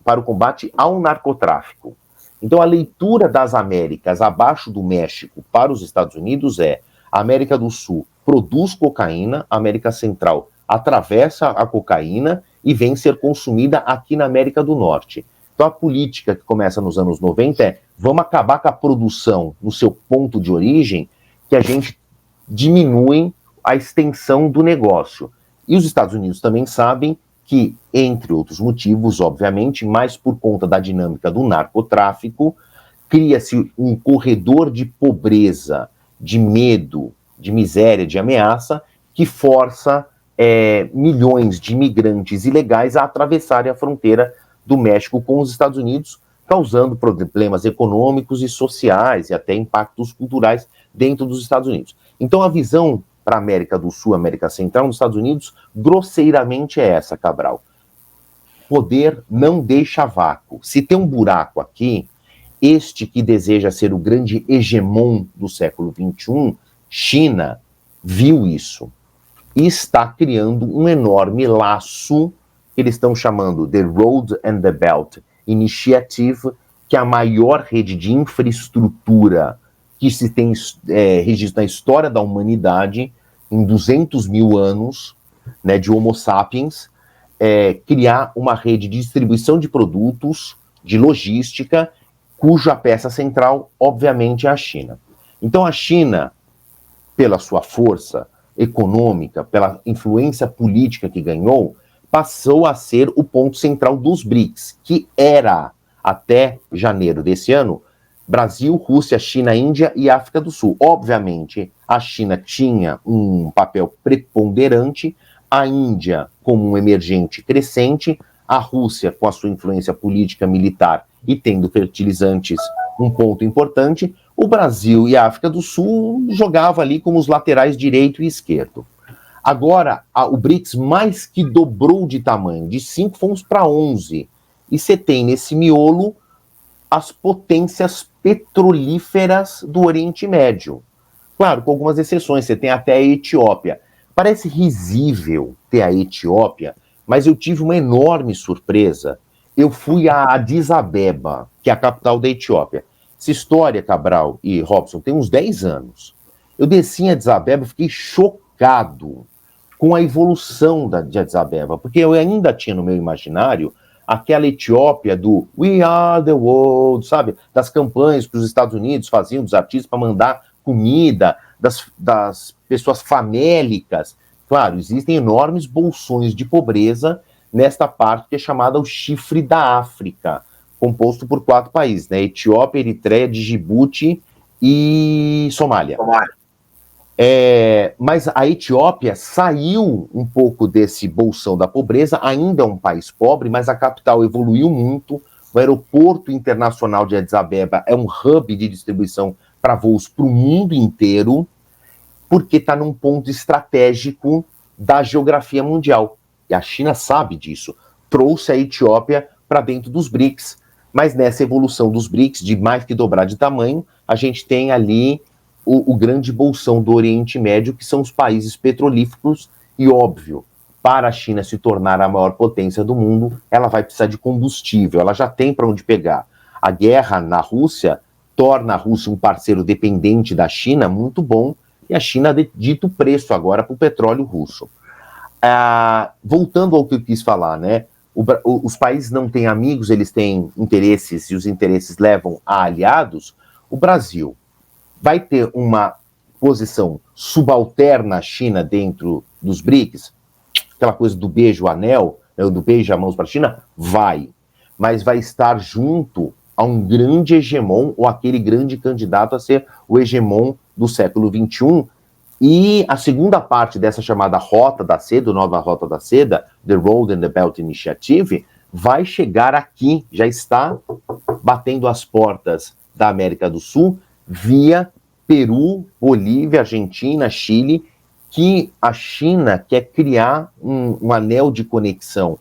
ao narcotráfico. Então, a leitura das Américas abaixo do México para os Estados Unidos é: a América do Sul produz cocaína, a América Central atravessa a cocaína e vem ser consumida aqui na América do Norte. Então, a política que começa nos anos 90 é: vamos acabar com a produção no seu ponto de origem, que a gente diminui a extensão do negócio. E os Estados Unidos também sabem que, entre outros motivos, obviamente, mas por conta da dinâmica do narcotráfico, cria-se um corredor de pobreza, de medo, de miséria, de ameaça, que força milhões de imigrantes ilegais a atravessarem a fronteira do México com os Estados Unidos, causando problemas econômicos e sociais e até impactos culturais dentro dos Estados Unidos. Então, a visão para a América do Sul, América Central, nos Estados Unidos, grosseiramente é essa, Cabral. Poder não deixa vácuo. Se tem um buraco aqui, este que deseja ser o grande hegemon do século XXI, China, viu isso e está criando um enorme laço que eles estão chamando de Road and the Belt Initiative, que é a maior rede de infraestrutura que se tem registro na história da humanidade, em 200 mil anos, né, de Homo sapiens, criar uma rede de distribuição de produtos, de logística, cuja peça central, obviamente, é a China. Então, a China, pela sua força econômica, pela influência política que ganhou, passou a ser o ponto central dos BRICS, que era, até janeiro desse ano, Brasil, Rússia, China, Índia e África do Sul. Obviamente, a China tinha um papel preponderante, a Índia como um emergente crescente, a Rússia com a sua influência política, militar e tendo fertilizantes um ponto importante, o Brasil e a África do Sul jogavam ali como os laterais direito e esquerdo. Agora, o BRICS mais que dobrou de tamanho, de 5 fomos para 11, e você tem nesse miolo as potências petrolíferas do Oriente Médio. Claro, com algumas exceções, você tem até a Etiópia. Parece risível ter a Etiópia, mas eu tive uma enorme surpresa. Eu fui a Addis Abeba, que é a capital da Etiópia. Essa história, Cabral e Robson, tem uns 10 anos. Eu desci em Addis Abeba e fiquei chocado com a evolução de Addis Abeba, porque eu ainda tinha no meu imaginário aquela Etiópia do We Are the World, sabe? Das campanhas que os Estados Unidos faziam dos artistas para mandar comida, das pessoas famélicas. Claro, existem enormes bolsões de pobreza nesta parte que é chamada o chifre da África, composto por 4 países, né? Etiópia, Eritreia, Djibouti e Somália. Mas a Etiópia saiu um pouco desse bolsão da pobreza, ainda é um país pobre, mas a capital evoluiu muito, o aeroporto internacional de Addis Abeba é um hub de distribuição para voos para o mundo inteiro, porque está num ponto estratégico da geografia mundial. E a China sabe disso, trouxe a Etiópia para dentro dos BRICS, mas nessa evolução dos BRICS, de mais que dobrar de tamanho, a gente tem ali o grande bolsão do Oriente Médio, que são os países petrolíferos, e óbvio, para a China se tornar a maior potência do mundo, ela vai precisar de combustível, ela já tem para onde pegar. A guerra na Rússia torna a Rússia um parceiro dependente da China muito bom, e a China dita o preço agora para o petróleo russo. Voltando ao que eu quis falar, né? Os países não têm amigos, eles têm interesses, e os interesses levam a aliados. O Brasil vai ter uma posição subalterna à China dentro dos BRICS? Aquela coisa do beijo anel, do beijo a mãos para a China? Vai. Mas vai estar junto a um grande hegemon, ou aquele grande candidato a ser o hegemon do século XXI. E a segunda parte dessa chamada Rota da Seda, nova Rota da Seda, The Road and the Belt Initiative, vai chegar aqui, já está batendo as portas da América do Sul, via Peru, Bolívia, Argentina, Chile, que a China quer criar um anel de conexão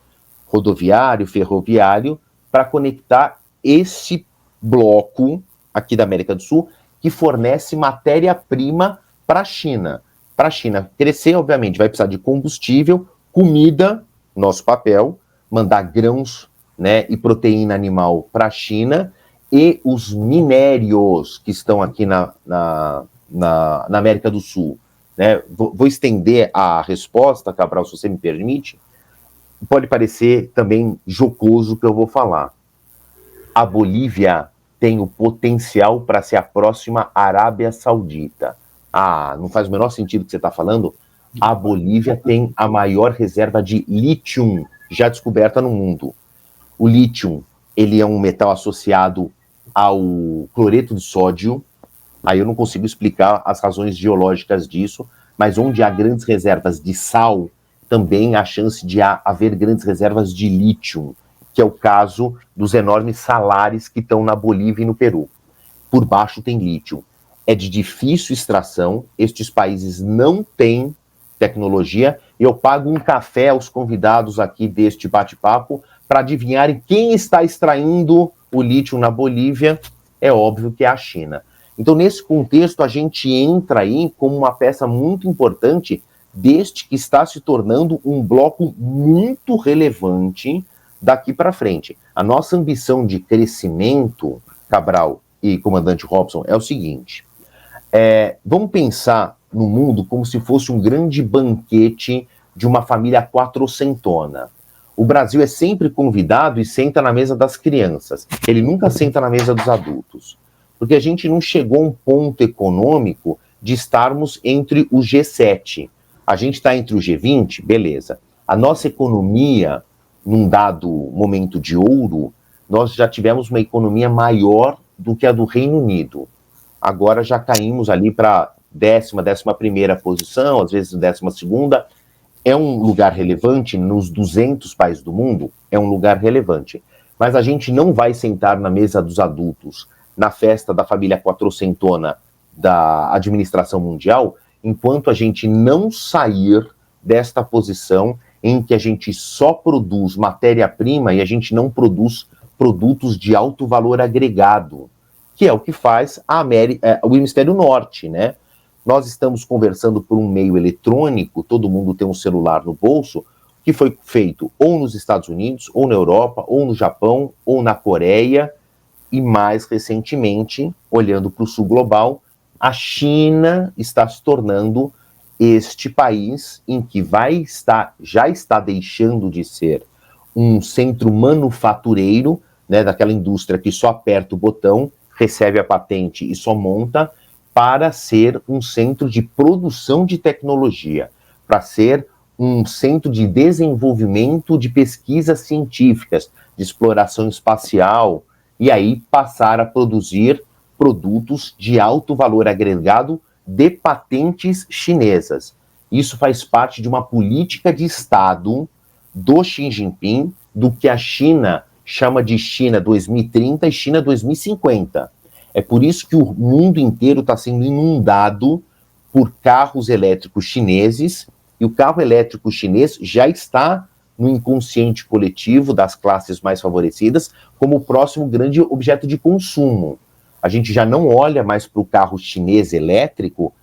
rodoviário, ferroviário, para conectar esse bloco aqui da América do Sul, que fornece matéria-prima para a China. Para a China crescer, obviamente, vai precisar de combustível, comida, nosso papel, mandar grãos, né, e proteína animal para a China, e os minérios que estão aqui na América do Sul. Né? Vou estender a resposta, Cabral, se você me permite. Pode parecer também jocoso o que eu vou falar. A Bolívia tem o potencial para ser a próxima Arábia Saudita. Ah, não faz o menor sentido o que você está falando? A Bolívia tem a maior reserva de lítio já descoberta no mundo. O lítio, ele é um metal associado ao cloreto de sódio. Aí eu não consigo explicar as razões geológicas disso, mas onde há grandes reservas de sal, também há chance de haver grandes reservas de lítio, que é o caso dos enormes salares que estão na Bolívia e no Peru. Por baixo tem lítio. É de difícil extração, estes países não têm tecnologia, e eu pago um café aos convidados aqui deste bate-papo para adivinharem quem está extraindo o lítio na Bolívia. É óbvio que é a China. Então, nesse contexto, a gente entra aí como uma peça muito importante deste que está se tornando um bloco muito relevante daqui para frente. A nossa ambição de crescimento, Cabral e comandante Robson, é o seguinte. Vamos pensar no mundo como se fosse um grande banquete de uma família quatrocentona. O Brasil é sempre convidado e senta na mesa das crianças. Ele nunca senta na mesa dos adultos. Porque a gente não chegou a um ponto econômico de estarmos entre o G7. A gente está entre o G20, beleza. A nossa economia, num dado momento de ouro, nós já tivemos uma economia maior do que a do Reino Unido. Agora já caímos ali para 11ª posição, às vezes 12ª. É um lugar relevante nos 200 países do mundo? É um lugar relevante. Mas a gente não vai sentar na mesa dos adultos na festa da família quatrocentona da administração mundial, enquanto a gente não sair desta posição em que a gente só produz matéria-prima e a gente não produz produtos de alto valor agregado, que é o que faz o Hemisfério Norte, né? Nós estamos conversando por um meio eletrônico, todo mundo tem um celular no bolso, que foi feito ou nos Estados Unidos, ou na Europa, ou no Japão, ou na Coreia. E mais recentemente, olhando para o sul global, a China está se tornando este país em que já está deixando de ser um centro manufatureiro, né, daquela indústria que só aperta o botão, recebe a patente e só monta, para ser um centro de produção de tecnologia, para ser um centro de desenvolvimento de pesquisas científicas, de exploração espacial, e aí passar a produzir produtos de alto valor agregado de patentes chinesas. Isso faz parte de uma política de Estado do Xi Jinping, do que a China chama de China 2030 e China 2050. É por isso que o mundo inteiro está sendo inundado por carros elétricos chineses, e o carro elétrico chinês já está no inconsciente coletivo das classes mais favorecidas como o próximo grande objeto de consumo. A gente já não olha mais para o carro chinês elétrico,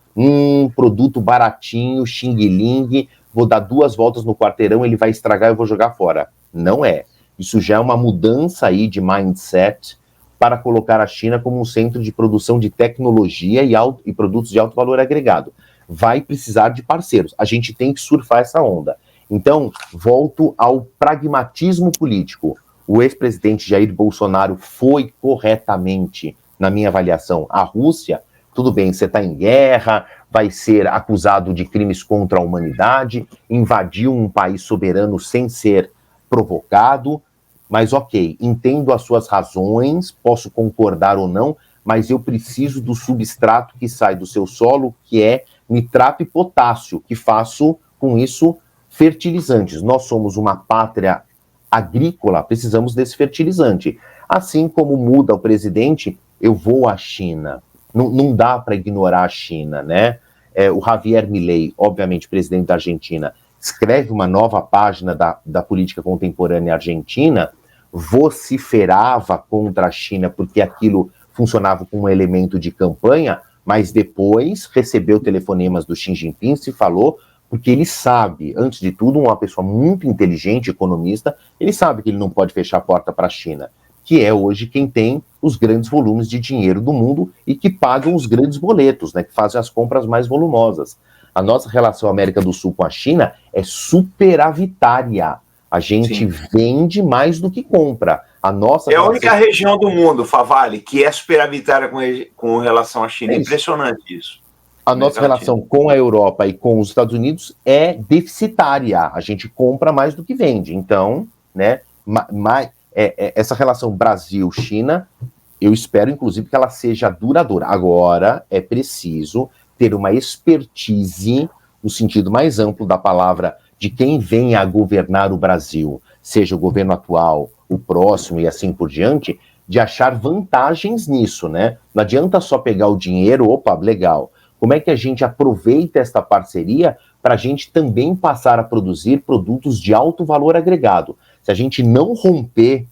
produto baratinho, xing-ling, vou dar 2 voltas no quarteirão, ele vai estragar e eu vou jogar fora. Não é. Isso já é uma mudança aí de mindset para colocar a China como um centro de produção de tecnologia e produtos de alto valor agregado. Vai precisar de parceiros. A gente tem que surfar essa onda. Então, volto ao pragmatismo político. O ex-presidente Jair Bolsonaro foi corretamente, na minha avaliação, a Rússia. Tudo bem, você está em guerra, vai ser acusado de crimes contra a humanidade, invadiu um país soberano sem ser provocado, mas ok, entendo as suas razões, posso concordar ou não, mas eu preciso do substrato que sai do seu solo, que é nitrato e potássio, que faço com isso fertilizantes. Nós somos uma pátria agrícola, precisamos desse fertilizante. Assim como muda o presidente, eu vou à China. Não dá para ignorar a China, né? O Javier Milei, obviamente presidente da Argentina, escreve uma nova página da política contemporânea argentina, vociferava contra a China porque aquilo funcionava como um elemento de campanha, mas depois recebeu telefonemas do Xi Jinping, se falou, porque ele sabe, antes de tudo, uma pessoa muito inteligente, economista, ele sabe que ele não pode fechar a porta para a China, que é hoje quem tem os grandes volumes de dinheiro do mundo e que pagam os grandes boletos, né, que fazem as compras mais volumosas. A nossa relação América do Sul com a China é superavitária. A gente vende mais do que compra. A nossa a única região do mundo, Favale, que é superavitária com relação à China. É impressionante isso. A nossa relação com a Europa e com os Estados Unidos é deficitária. A gente compra mais do que vende. Então, né, essa relação Brasil-China, eu espero, inclusive, que ela seja duradoura. Agora, é preciso ter uma expertise, no sentido mais amplo da palavra, de quem venha a governar o Brasil, seja o governo atual, o próximo e assim por diante, de achar vantagens nisso, né? Não adianta só pegar o dinheiro, opa, legal. Como é que a gente aproveita esta parceria para a gente também passar a produzir produtos de alto valor agregado? Se a gente não romper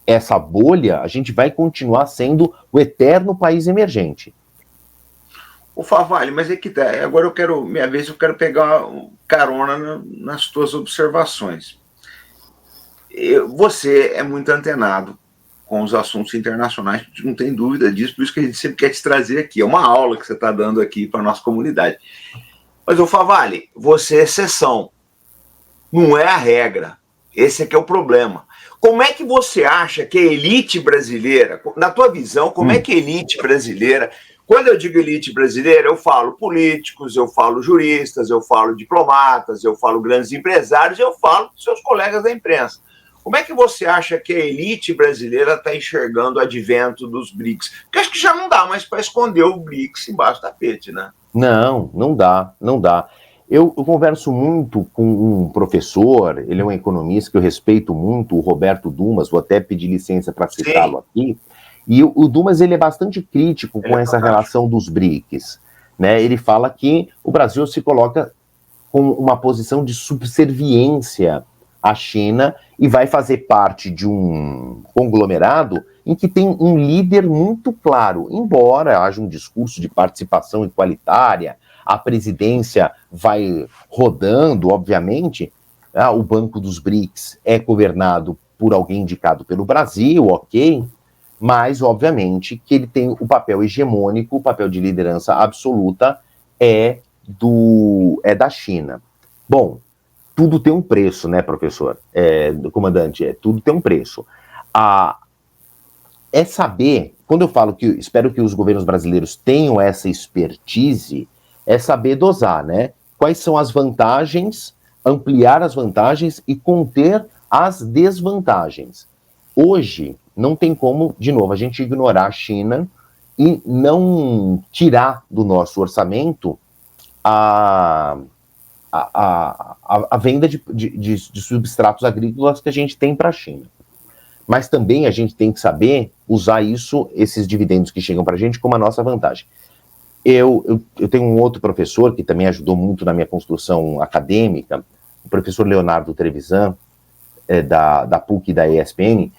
essa bolha, a gente vai continuar sendo o eterno país emergente. O Favale, mas é que tá. Agora minha vez, eu quero pegar carona nas tuas observações. Você é muito antenado com os assuntos internacionais, não tem dúvida disso, por isso que a gente sempre quer te trazer aqui. É uma aula que você está dando aqui para a nossa comunidade. Mas, o Favale, você é exceção, não é a regra. Esse é que é o problema. Como é que você acha que a elite brasileira, na tua visão, como é que a elite brasileira, quando eu digo elite brasileira, eu falo políticos, eu falo juristas, eu falo diplomatas, eu falo grandes empresários, eu falo seus colegas da imprensa. Como é que você acha que a elite brasileira está enxergando o advento dos BRICS? Porque acho que já não dá mais para esconder o BRICS embaixo do tapete, né? Não dá. Eu converso muito com um professor, ele é um economista que eu respeito muito, o Roberto Dumas, vou até pedir licença para citá-lo aqui, e o Dumas ele é bastante crítico com essa relação dos BRICS, né? Ele fala que o Brasil se coloca com uma posição de subserviência à China e vai fazer parte de um conglomerado em que tem um líder muito claro, embora haja um discurso de participação igualitária, a presidência vai rodando, obviamente, o Banco dos BRICS é governado por alguém indicado pelo Brasil, ok, mas, obviamente, que ele tem o papel hegemônico, o papel de liderança absoluta é da China. Bom, tudo tem um preço, né, professor? Comandante, tudo tem um preço. É saber, quando eu falo que espero que os governos brasileiros tenham essa expertise, é saber dosar, né? Quais são as vantagens, ampliar as vantagens e conter as desvantagens. Hoje, não tem como, de novo, a gente ignorar a China e não tirar do nosso orçamento a venda de substratos agrícolas que a gente tem para a China. Mas também a gente tem que saber usar esses dividendos que chegam para a gente, como a nossa vantagem. Eu tenho um outro professor que também ajudou muito na minha construção acadêmica, o professor Leonardo Trevisan, da PUC e da ESPN,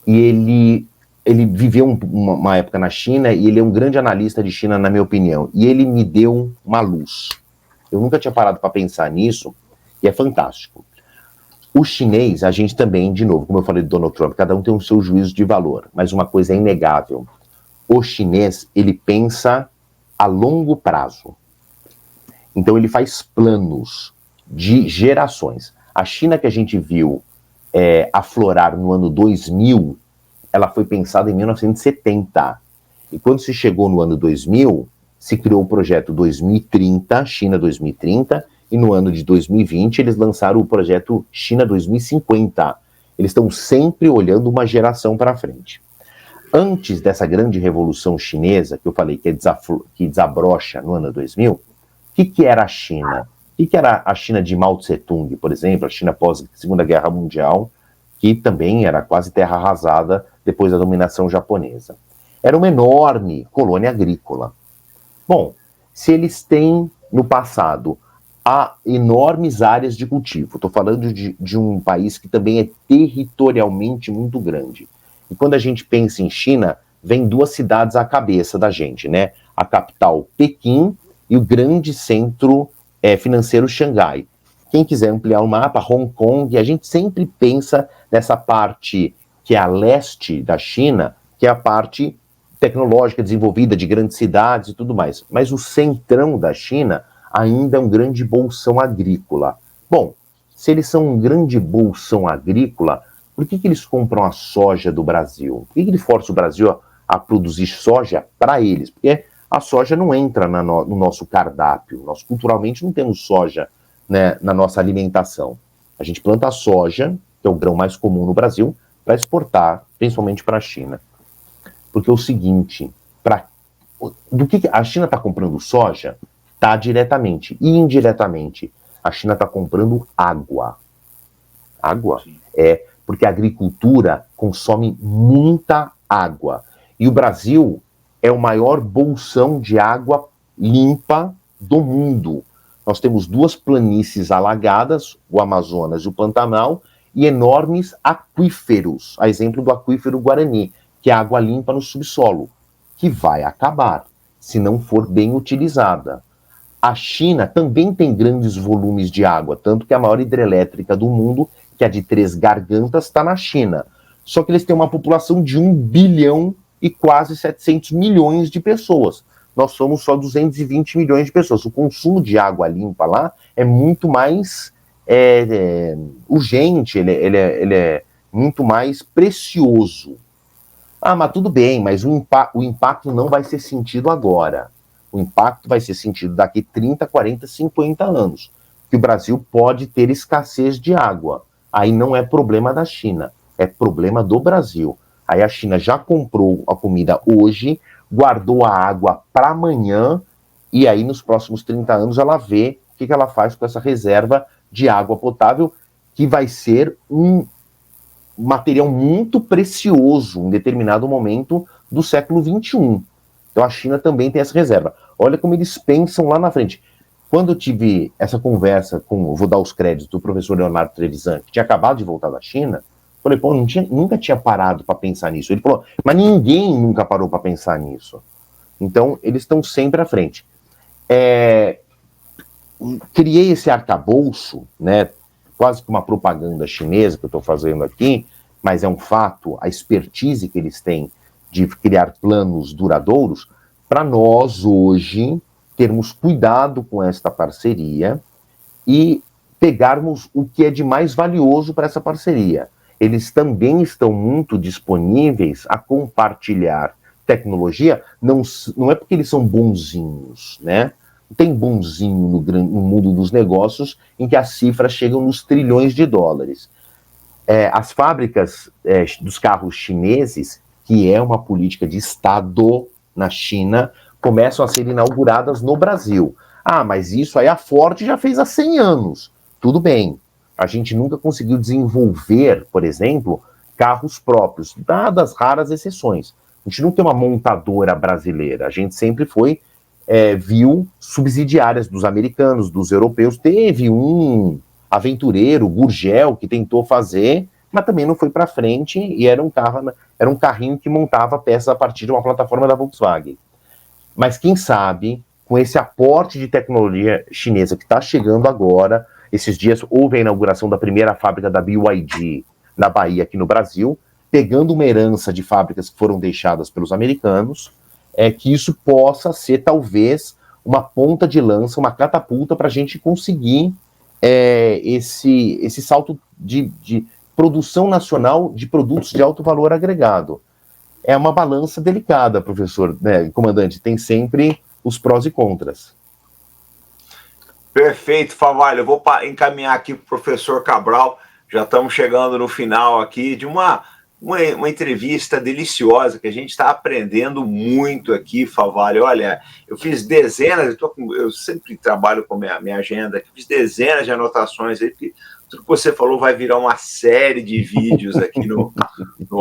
e ele viveu uma época na China e ele é um grande analista de China, na minha opinião, e ele me deu uma luz. Eu nunca tinha parado para pensar nisso, e é fantástico. O chinês, a gente também, de novo, como eu falei do Donald Trump, cada um tem o seu juízo de valor, mas uma coisa é inegável. O chinês, ele pensa a longo prazo. Então ele faz planos de gerações. A China que a gente viu aflorar no ano 2000, ela foi pensada em 1970. E quando se chegou no ano 2000, se criou o projeto 2030, China 2030, e no ano de 2020 eles lançaram o projeto China 2050. Eles estão sempre olhando uma geração para frente. Antes dessa grande revolução chinesa, que eu falei que desabrocha no ano 2000, o que era a China? O que era a China de Mao Tse-tung, por exemplo, a China pós-Segunda Guerra Mundial, que também era quase terra arrasada depois da dominação japonesa? Era uma enorme colônia agrícola. Bom, se eles têm no passado enormes áreas de cultivo, estou falando de um país que também é territorialmente muito grande. E quando a gente pensa em China, vem duas cidades à cabeça da gente, né? A capital, Pequim, e o grande centro financeiro, Xangai. Quem quiser ampliar o mapa, Hong Kong, a gente sempre pensa nessa parte que é a leste da China, que é a parte tecnológica desenvolvida de grandes cidades e tudo mais. Mas o centrão da China ainda é um grande bolsão agrícola. Bom, se eles são um grande bolsão agrícola, por que eles compram a soja do Brasil? Por que eles forçam o Brasil a produzir soja para eles? Porque a soja não entra no nosso cardápio. Nós, culturalmente, não temos soja, né, na nossa alimentação. A gente planta a soja, que é o grão mais comum no Brasil, para exportar, principalmente para a China. Porque é o seguinte, do que a China está comprando soja? Está diretamente e indiretamente. A China está comprando água. Água? Porque a agricultura consome muita água. E o Brasil é o maior bolsão de água limpa do mundo. Nós temos duas planícies alagadas, o Amazonas e o Pantanal, e enormes aquíferos, a exemplo do aquífero Guarani, que é água limpa no subsolo, que vai acabar, se não for bem utilizada. A China também tem grandes volumes de água, tanto que a maior hidrelétrica do mundo, que é a de Três Gargantas, está na China. Só que eles têm uma população de 1 bilhão e quase 700 milhões de pessoas. Nós somos só 220 milhões de pessoas. O consumo de água limpa lá é muito mais urgente, ele é muito mais precioso. Ah, mas tudo bem, mas o impacto não vai ser sentido agora. O impacto vai ser sentido daqui 30, 40, 50 anos. Que o Brasil pode ter escassez de água. Aí não é problema da China, é problema do Brasil. Aí a China já comprou a comida hoje, guardou a água para amanhã, e aí nos próximos 30 anos ela vê o que ela faz com essa reserva de água potável, que vai ser um material muito precioso em determinado momento do século XXI. Então a China também tem essa reserva. Olha como eles pensam lá na frente. Quando eu tive essa conversa com, vou dar os créditos, do professor Leonardo Trevisan, que tinha acabado de voltar da China, falei, pô, nunca tinha parado para pensar nisso. Ele falou, mas ninguém nunca parou para pensar nisso. Então, eles estão sempre à frente. Criei esse arcabouço, né, quase que uma propaganda chinesa que eu estou fazendo aqui, mas é um fato, a expertise que eles têm de criar planos duradouros, para nós hoje termos cuidado com esta parceria e pegarmos o que é de mais valioso para essa parceria. Eles também estão muito disponíveis a compartilhar tecnologia, não é porque eles são bonzinhos, né? Não tem bonzinho no mundo dos negócios em que as cifras chegam nos trilhões de dólares. As fábricas dos carros chineses, que é uma política de Estado na China, começam a ser inauguradas no Brasil. Ah, mas isso aí a Ford já fez há 100 anos. Tudo bem. A gente nunca conseguiu desenvolver, por exemplo, carros próprios, dadas raras exceções. A gente não tem uma montadora brasileira. A gente sempre viu subsidiárias dos americanos, dos europeus. Teve um aventureiro, Gurgel, que tentou fazer, mas também não foi para frente, e era um carrinho que montava peças a partir de uma plataforma da Volkswagen. Mas quem sabe, com esse aporte de tecnologia chinesa que está chegando agora, esses dias houve a inauguração da primeira fábrica da BYD na Bahia, aqui no Brasil, pegando uma herança de fábricas que foram deixadas pelos americanos, que isso possa ser, talvez, uma ponta de lança, uma catapulta para a gente conseguir esse salto de produção nacional de produtos de alto valor agregado. É uma balança delicada, professor, né, comandante, tem sempre os prós e contras. Perfeito, Favalho. Eu vou encaminhar aqui para o professor Cabral. Já estamos chegando no final aqui de uma entrevista deliciosa, que a gente está aprendendo muito aqui, Favalho. Olha, eu fiz dezenas, eu sempre trabalho com minha agenda, fiz dezenas de anotações aí, porque tudo que você falou vai virar uma série de vídeos aqui no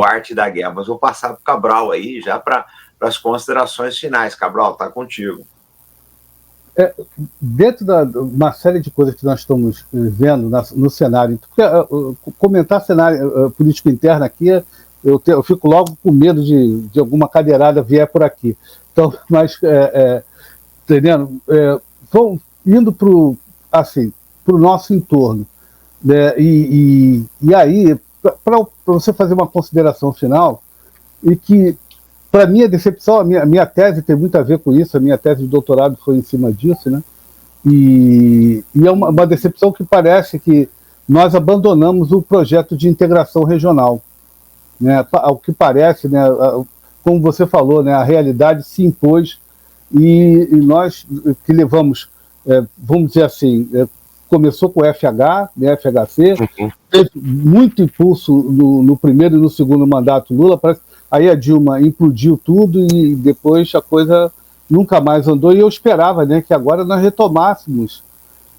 Arte da Guerra. Mas vou passar para o Cabral aí, já para as considerações finais. Cabral, está contigo. Dentro de uma série de coisas que nós estamos vendo no cenário, comentar cenário político interno aqui eu fico logo com medo de alguma cadeirada vier por aqui. Então, mas, entendendo? Vão indo para o nosso entorno. Né? E aí, para você fazer uma consideração final, e que, para mim, a decepção, a minha tese tem muito a ver com isso, a minha tese de doutorado foi em cima disso, né? E é uma decepção que parece que nós abandonamos o projeto de integração regional. Né? Ao que parece, né, como você falou, né, a realidade se impôs e nós que levamos, vamos dizer assim, começou com o FH, né, FHC, teve muito impulso no primeiro e no segundo mandato Lula, aí a Dilma implodiu tudo e depois a coisa nunca mais andou, e eu esperava, né, que agora nós retomássemos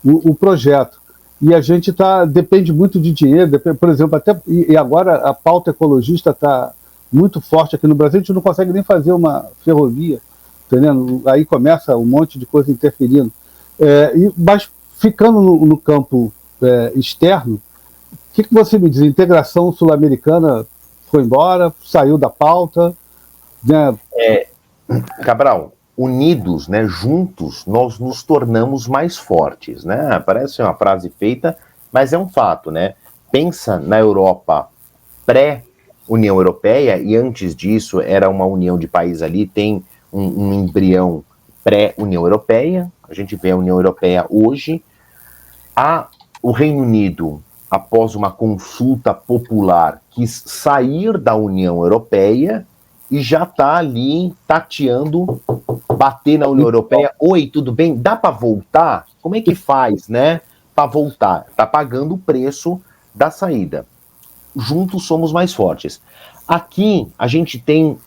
o projeto. E a gente depende muito de dinheiro, por exemplo, e agora a pauta ecologista está muito forte aqui no Brasil, a gente não consegue nem fazer uma ferrovia, entendendo? Aí começa um monte de coisa interferindo. Mas ficando no campo externo, o que você me diz? A integração sul-americana foi embora, saiu da pauta, né? Cabral, unidos, né, juntos, nós nos tornamos mais fortes, né? Parece uma frase feita, mas é um fato, né? Pensa na Europa pré-União Europeia, e antes disso era uma união de países ali, tem um embrião pré-União Europeia, a gente vê a União Europeia hoje, o Reino Unido, após uma consulta popular, quis sair da União Europeia e já está ali tateando, bater na União Europeia. Oi, tudo bem? Dá para voltar? Como é que faz, né? Para voltar. Está pagando o preço da saída. Juntos somos mais fortes. Aqui a gente tem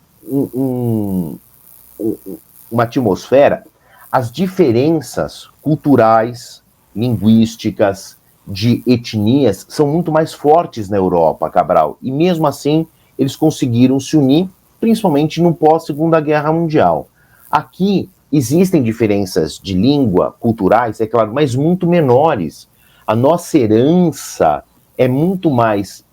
uma atmosfera, as diferenças culturais, linguísticas, de etnias são muito mais fortes na Europa, Cabral. E mesmo assim, eles conseguiram se unir, principalmente no pós-Segunda Guerra Mundial. Aqui existem diferenças de língua, culturais, é claro, mas muito menores. A nossa herança é muito mais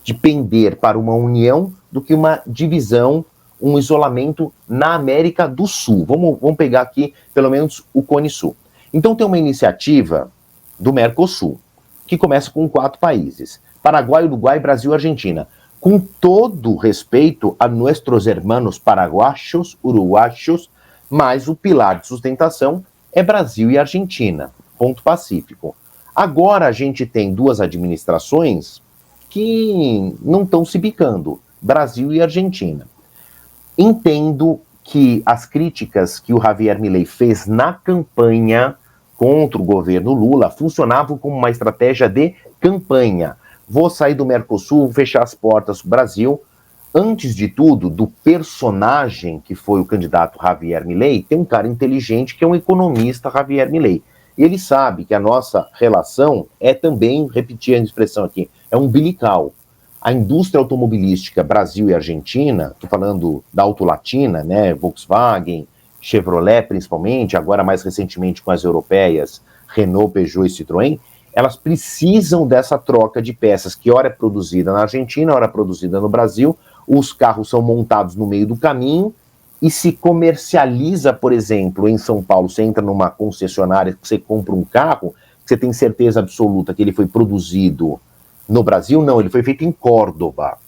de pender para uma união do que uma divisão, um isolamento na América do Sul. Vamos pegar aqui, pelo menos, o Cone Sul. Então tem uma iniciativa do Mercosul, que começa com 4 países: Paraguai, Uruguai, Brasil e Argentina. Com todo respeito a nossos hermanos paraguaios, uruguaios, mas o pilar de sustentação é Brasil e Argentina, ponto pacífico. Agora a gente tem 2 administrações que não estão se bicando, Brasil e Argentina. Entendo que as críticas que o Javier Milei fez na campanha contra o governo Lula funcionavam como uma estratégia de campanha. Vou sair do Mercosul, fechar as portas do Brasil. Antes de tudo, do personagem que foi o candidato Javier Milei, tem um cara inteligente que é um economista, Javier Milei. E ele sabe que a nossa relação é também, repetir a expressão aqui, é umbilical. A indústria automobilística Brasil e Argentina, estou falando da Auto Latina, né, Volkswagen, Chevrolet principalmente, agora mais recentemente com as europeias, Renault, Peugeot e Citroën, elas precisam dessa troca de peças, que ora é produzida na Argentina, ora é produzida no Brasil, os carros são montados no meio do caminho e se comercializa, por exemplo, em São Paulo, você entra numa concessionária, você compra um carro, você tem certeza absoluta que ele foi produzido no Brasil? Não, ele foi feito em Córdoba,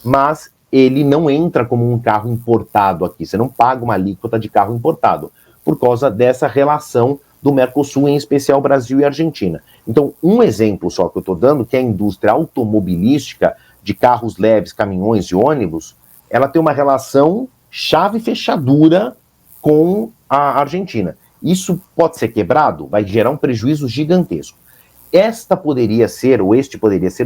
mas ele não entra como um carro importado aqui, você não paga uma alíquota de carro importado, por causa dessa relação do Mercosul, em especial Brasil e Argentina. Então, um exemplo só que eu estou dando, que é a indústria automobilística de carros leves, caminhões e ônibus, ela tem uma relação chave-fechadura com a Argentina. Isso pode ser quebrado, vai gerar um prejuízo gigantesco. Este poderia ser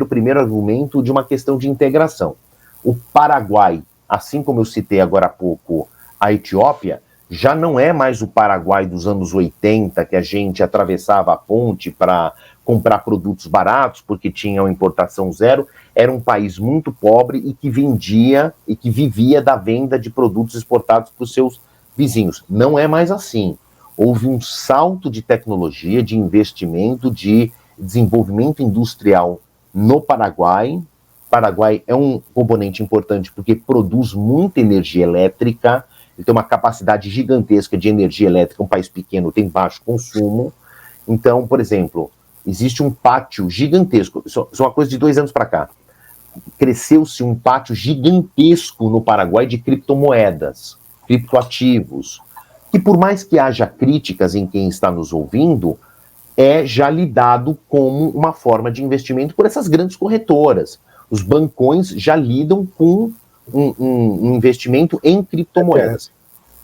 o primeiro argumento de uma questão de integração. O Paraguai, assim como eu citei agora há pouco a Etiópia, já não é mais o Paraguai dos anos 80, que a gente atravessava a ponte para comprar produtos baratos, porque tinha uma importação zero. Era um país muito pobre e que vendia e que vivia da venda de produtos exportados para os seus vizinhos. Não é mais assim. Houve um salto de tecnologia, de investimento, de desenvolvimento industrial no Paraguai, Paraguai é um componente importante porque produz muita energia elétrica, ele tem uma capacidade gigantesca de energia elétrica, um país pequeno tem baixo consumo. Então, por exemplo, existe um pátio gigantesco, isso é uma coisa de 2 anos para cá, cresceu-se um pátio gigantesco no Paraguai de criptomoedas, criptoativos, que por mais que haja críticas em quem está nos ouvindo, é já lidado como uma forma de investimento por essas grandes corretoras. Os bancões já lidam com um investimento em criptomoedas.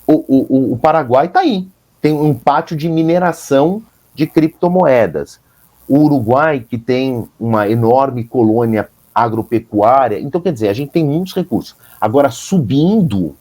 O Paraguai está aí, tem um pátio de mineração de criptomoedas. O Uruguai, que tem uma enorme colônia agropecuária, então quer dizer, a gente tem muitos recursos. Agora, subindo,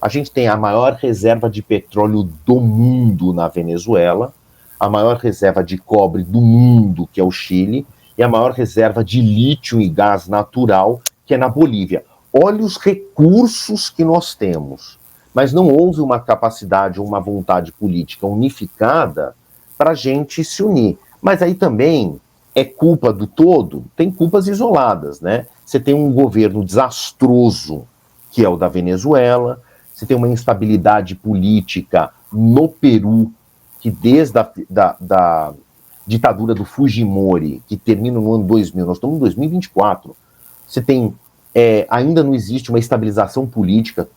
a gente tem a maior reserva de petróleo do mundo na Venezuela, a maior reserva de cobre do mundo, que é o Chile, e a maior reserva de lítio e gás natural, que é na Bolívia. Olha os recursos que nós temos, mas não houve uma capacidade, uma vontade política unificada para a gente se unir. Mas aí também é culpa do todo? Tem culpas isoladas, né? Você tem um governo desastroso, que é o da Venezuela, você tem uma instabilidade política no Peru, que desde da ditadura do Fujimori, que termina no ano 2000, nós estamos em 2024, você tem, ainda não existe uma estabilização política.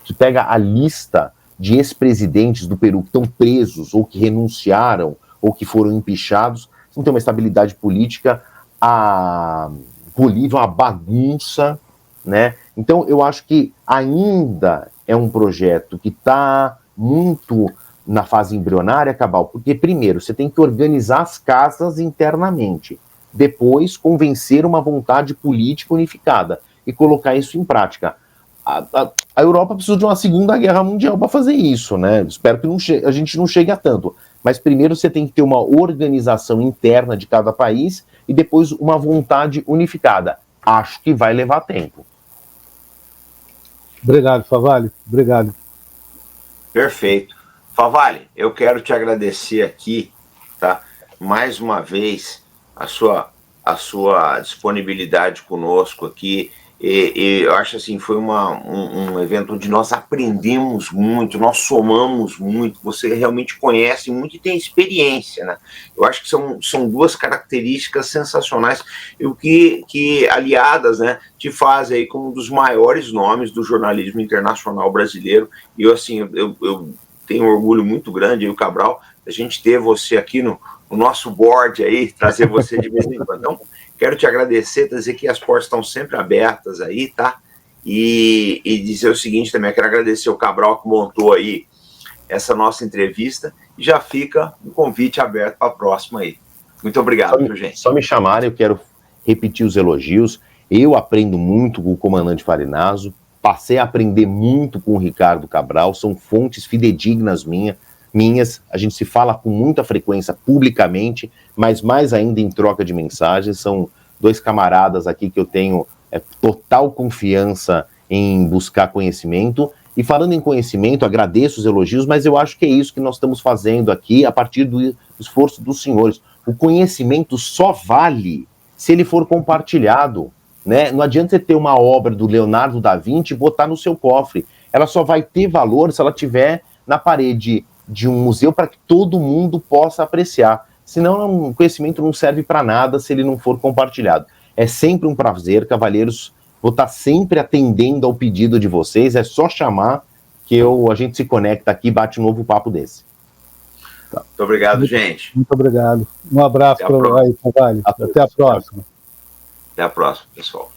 Você pega a lista de ex-presidentes do Peru que estão presos, ou que renunciaram, ou que foram empichados, você não tem uma estabilidade política. A Bolívia é uma bagunça, né? Então eu acho que ainda é um projeto que está muito na fase embrionária, Cabal, porque primeiro você tem que organizar as casas internamente, depois convencer uma vontade política unificada e colocar isso em prática. A Europa precisa de uma Segunda Guerra Mundial para fazer isso, né? Espero que a gente não chegue a tanto. Mas primeiro você tem que ter uma organização interna de cada país e depois uma vontade unificada. Acho que vai levar tempo. Obrigado, Favale. Obrigado. Perfeito. Favale, eu quero te agradecer aqui, tá? Mais uma vez, a sua disponibilidade conosco aqui. E eu acho assim, foi um evento onde nós aprendemos muito, nós somamos muito, você realmente conhece muito e tem experiência, né? Eu acho que são duas características sensacionais e que aliadas, né, te fazem aí como um dos maiores nomes do jornalismo internacional brasileiro. E eu, assim, eu tenho um orgulho muito grande, aí, o Cabral, a gente ter você aqui no nosso board aí, trazer você de vez em quando. Então, quero te agradecer, dizer que as portas estão sempre abertas aí, tá? E dizer o seguinte também, eu quero agradecer o Cabral que montou aí essa nossa entrevista e já fica um convite aberto para a próxima aí. Muito obrigado, gente. Só me chamarem, eu quero repetir os elogios. Eu aprendo muito com o comandante Farinaso, passei a aprender muito com o Ricardo Cabral, são fontes fidedignas minhas, a gente se fala com muita frequência publicamente, mas mais ainda em troca de mensagens. São dois camaradas aqui que eu tenho total confiança em buscar conhecimento. E falando em conhecimento, agradeço os elogios, mas eu acho que é isso que nós estamos fazendo aqui a partir do esforço dos senhores. O conhecimento só vale se ele for compartilhado, né? Não adianta você ter uma obra do Leonardo da Vinci e botar no seu cofre. Ela só vai ter valor se ela estiver na parede de um museu para que todo mundo possa apreciar. Senão o conhecimento não serve para nada se ele não for compartilhado. É sempre um prazer, cavalheiros. Vou estar sempre atendendo ao pedido de vocês. É só chamar que a gente se conecta aqui e bate um novo papo desse. Tá. Muito obrigado, gente. Muito obrigado. Um abraço para aí, Favale. Até a próxima. Até a próxima, pessoal.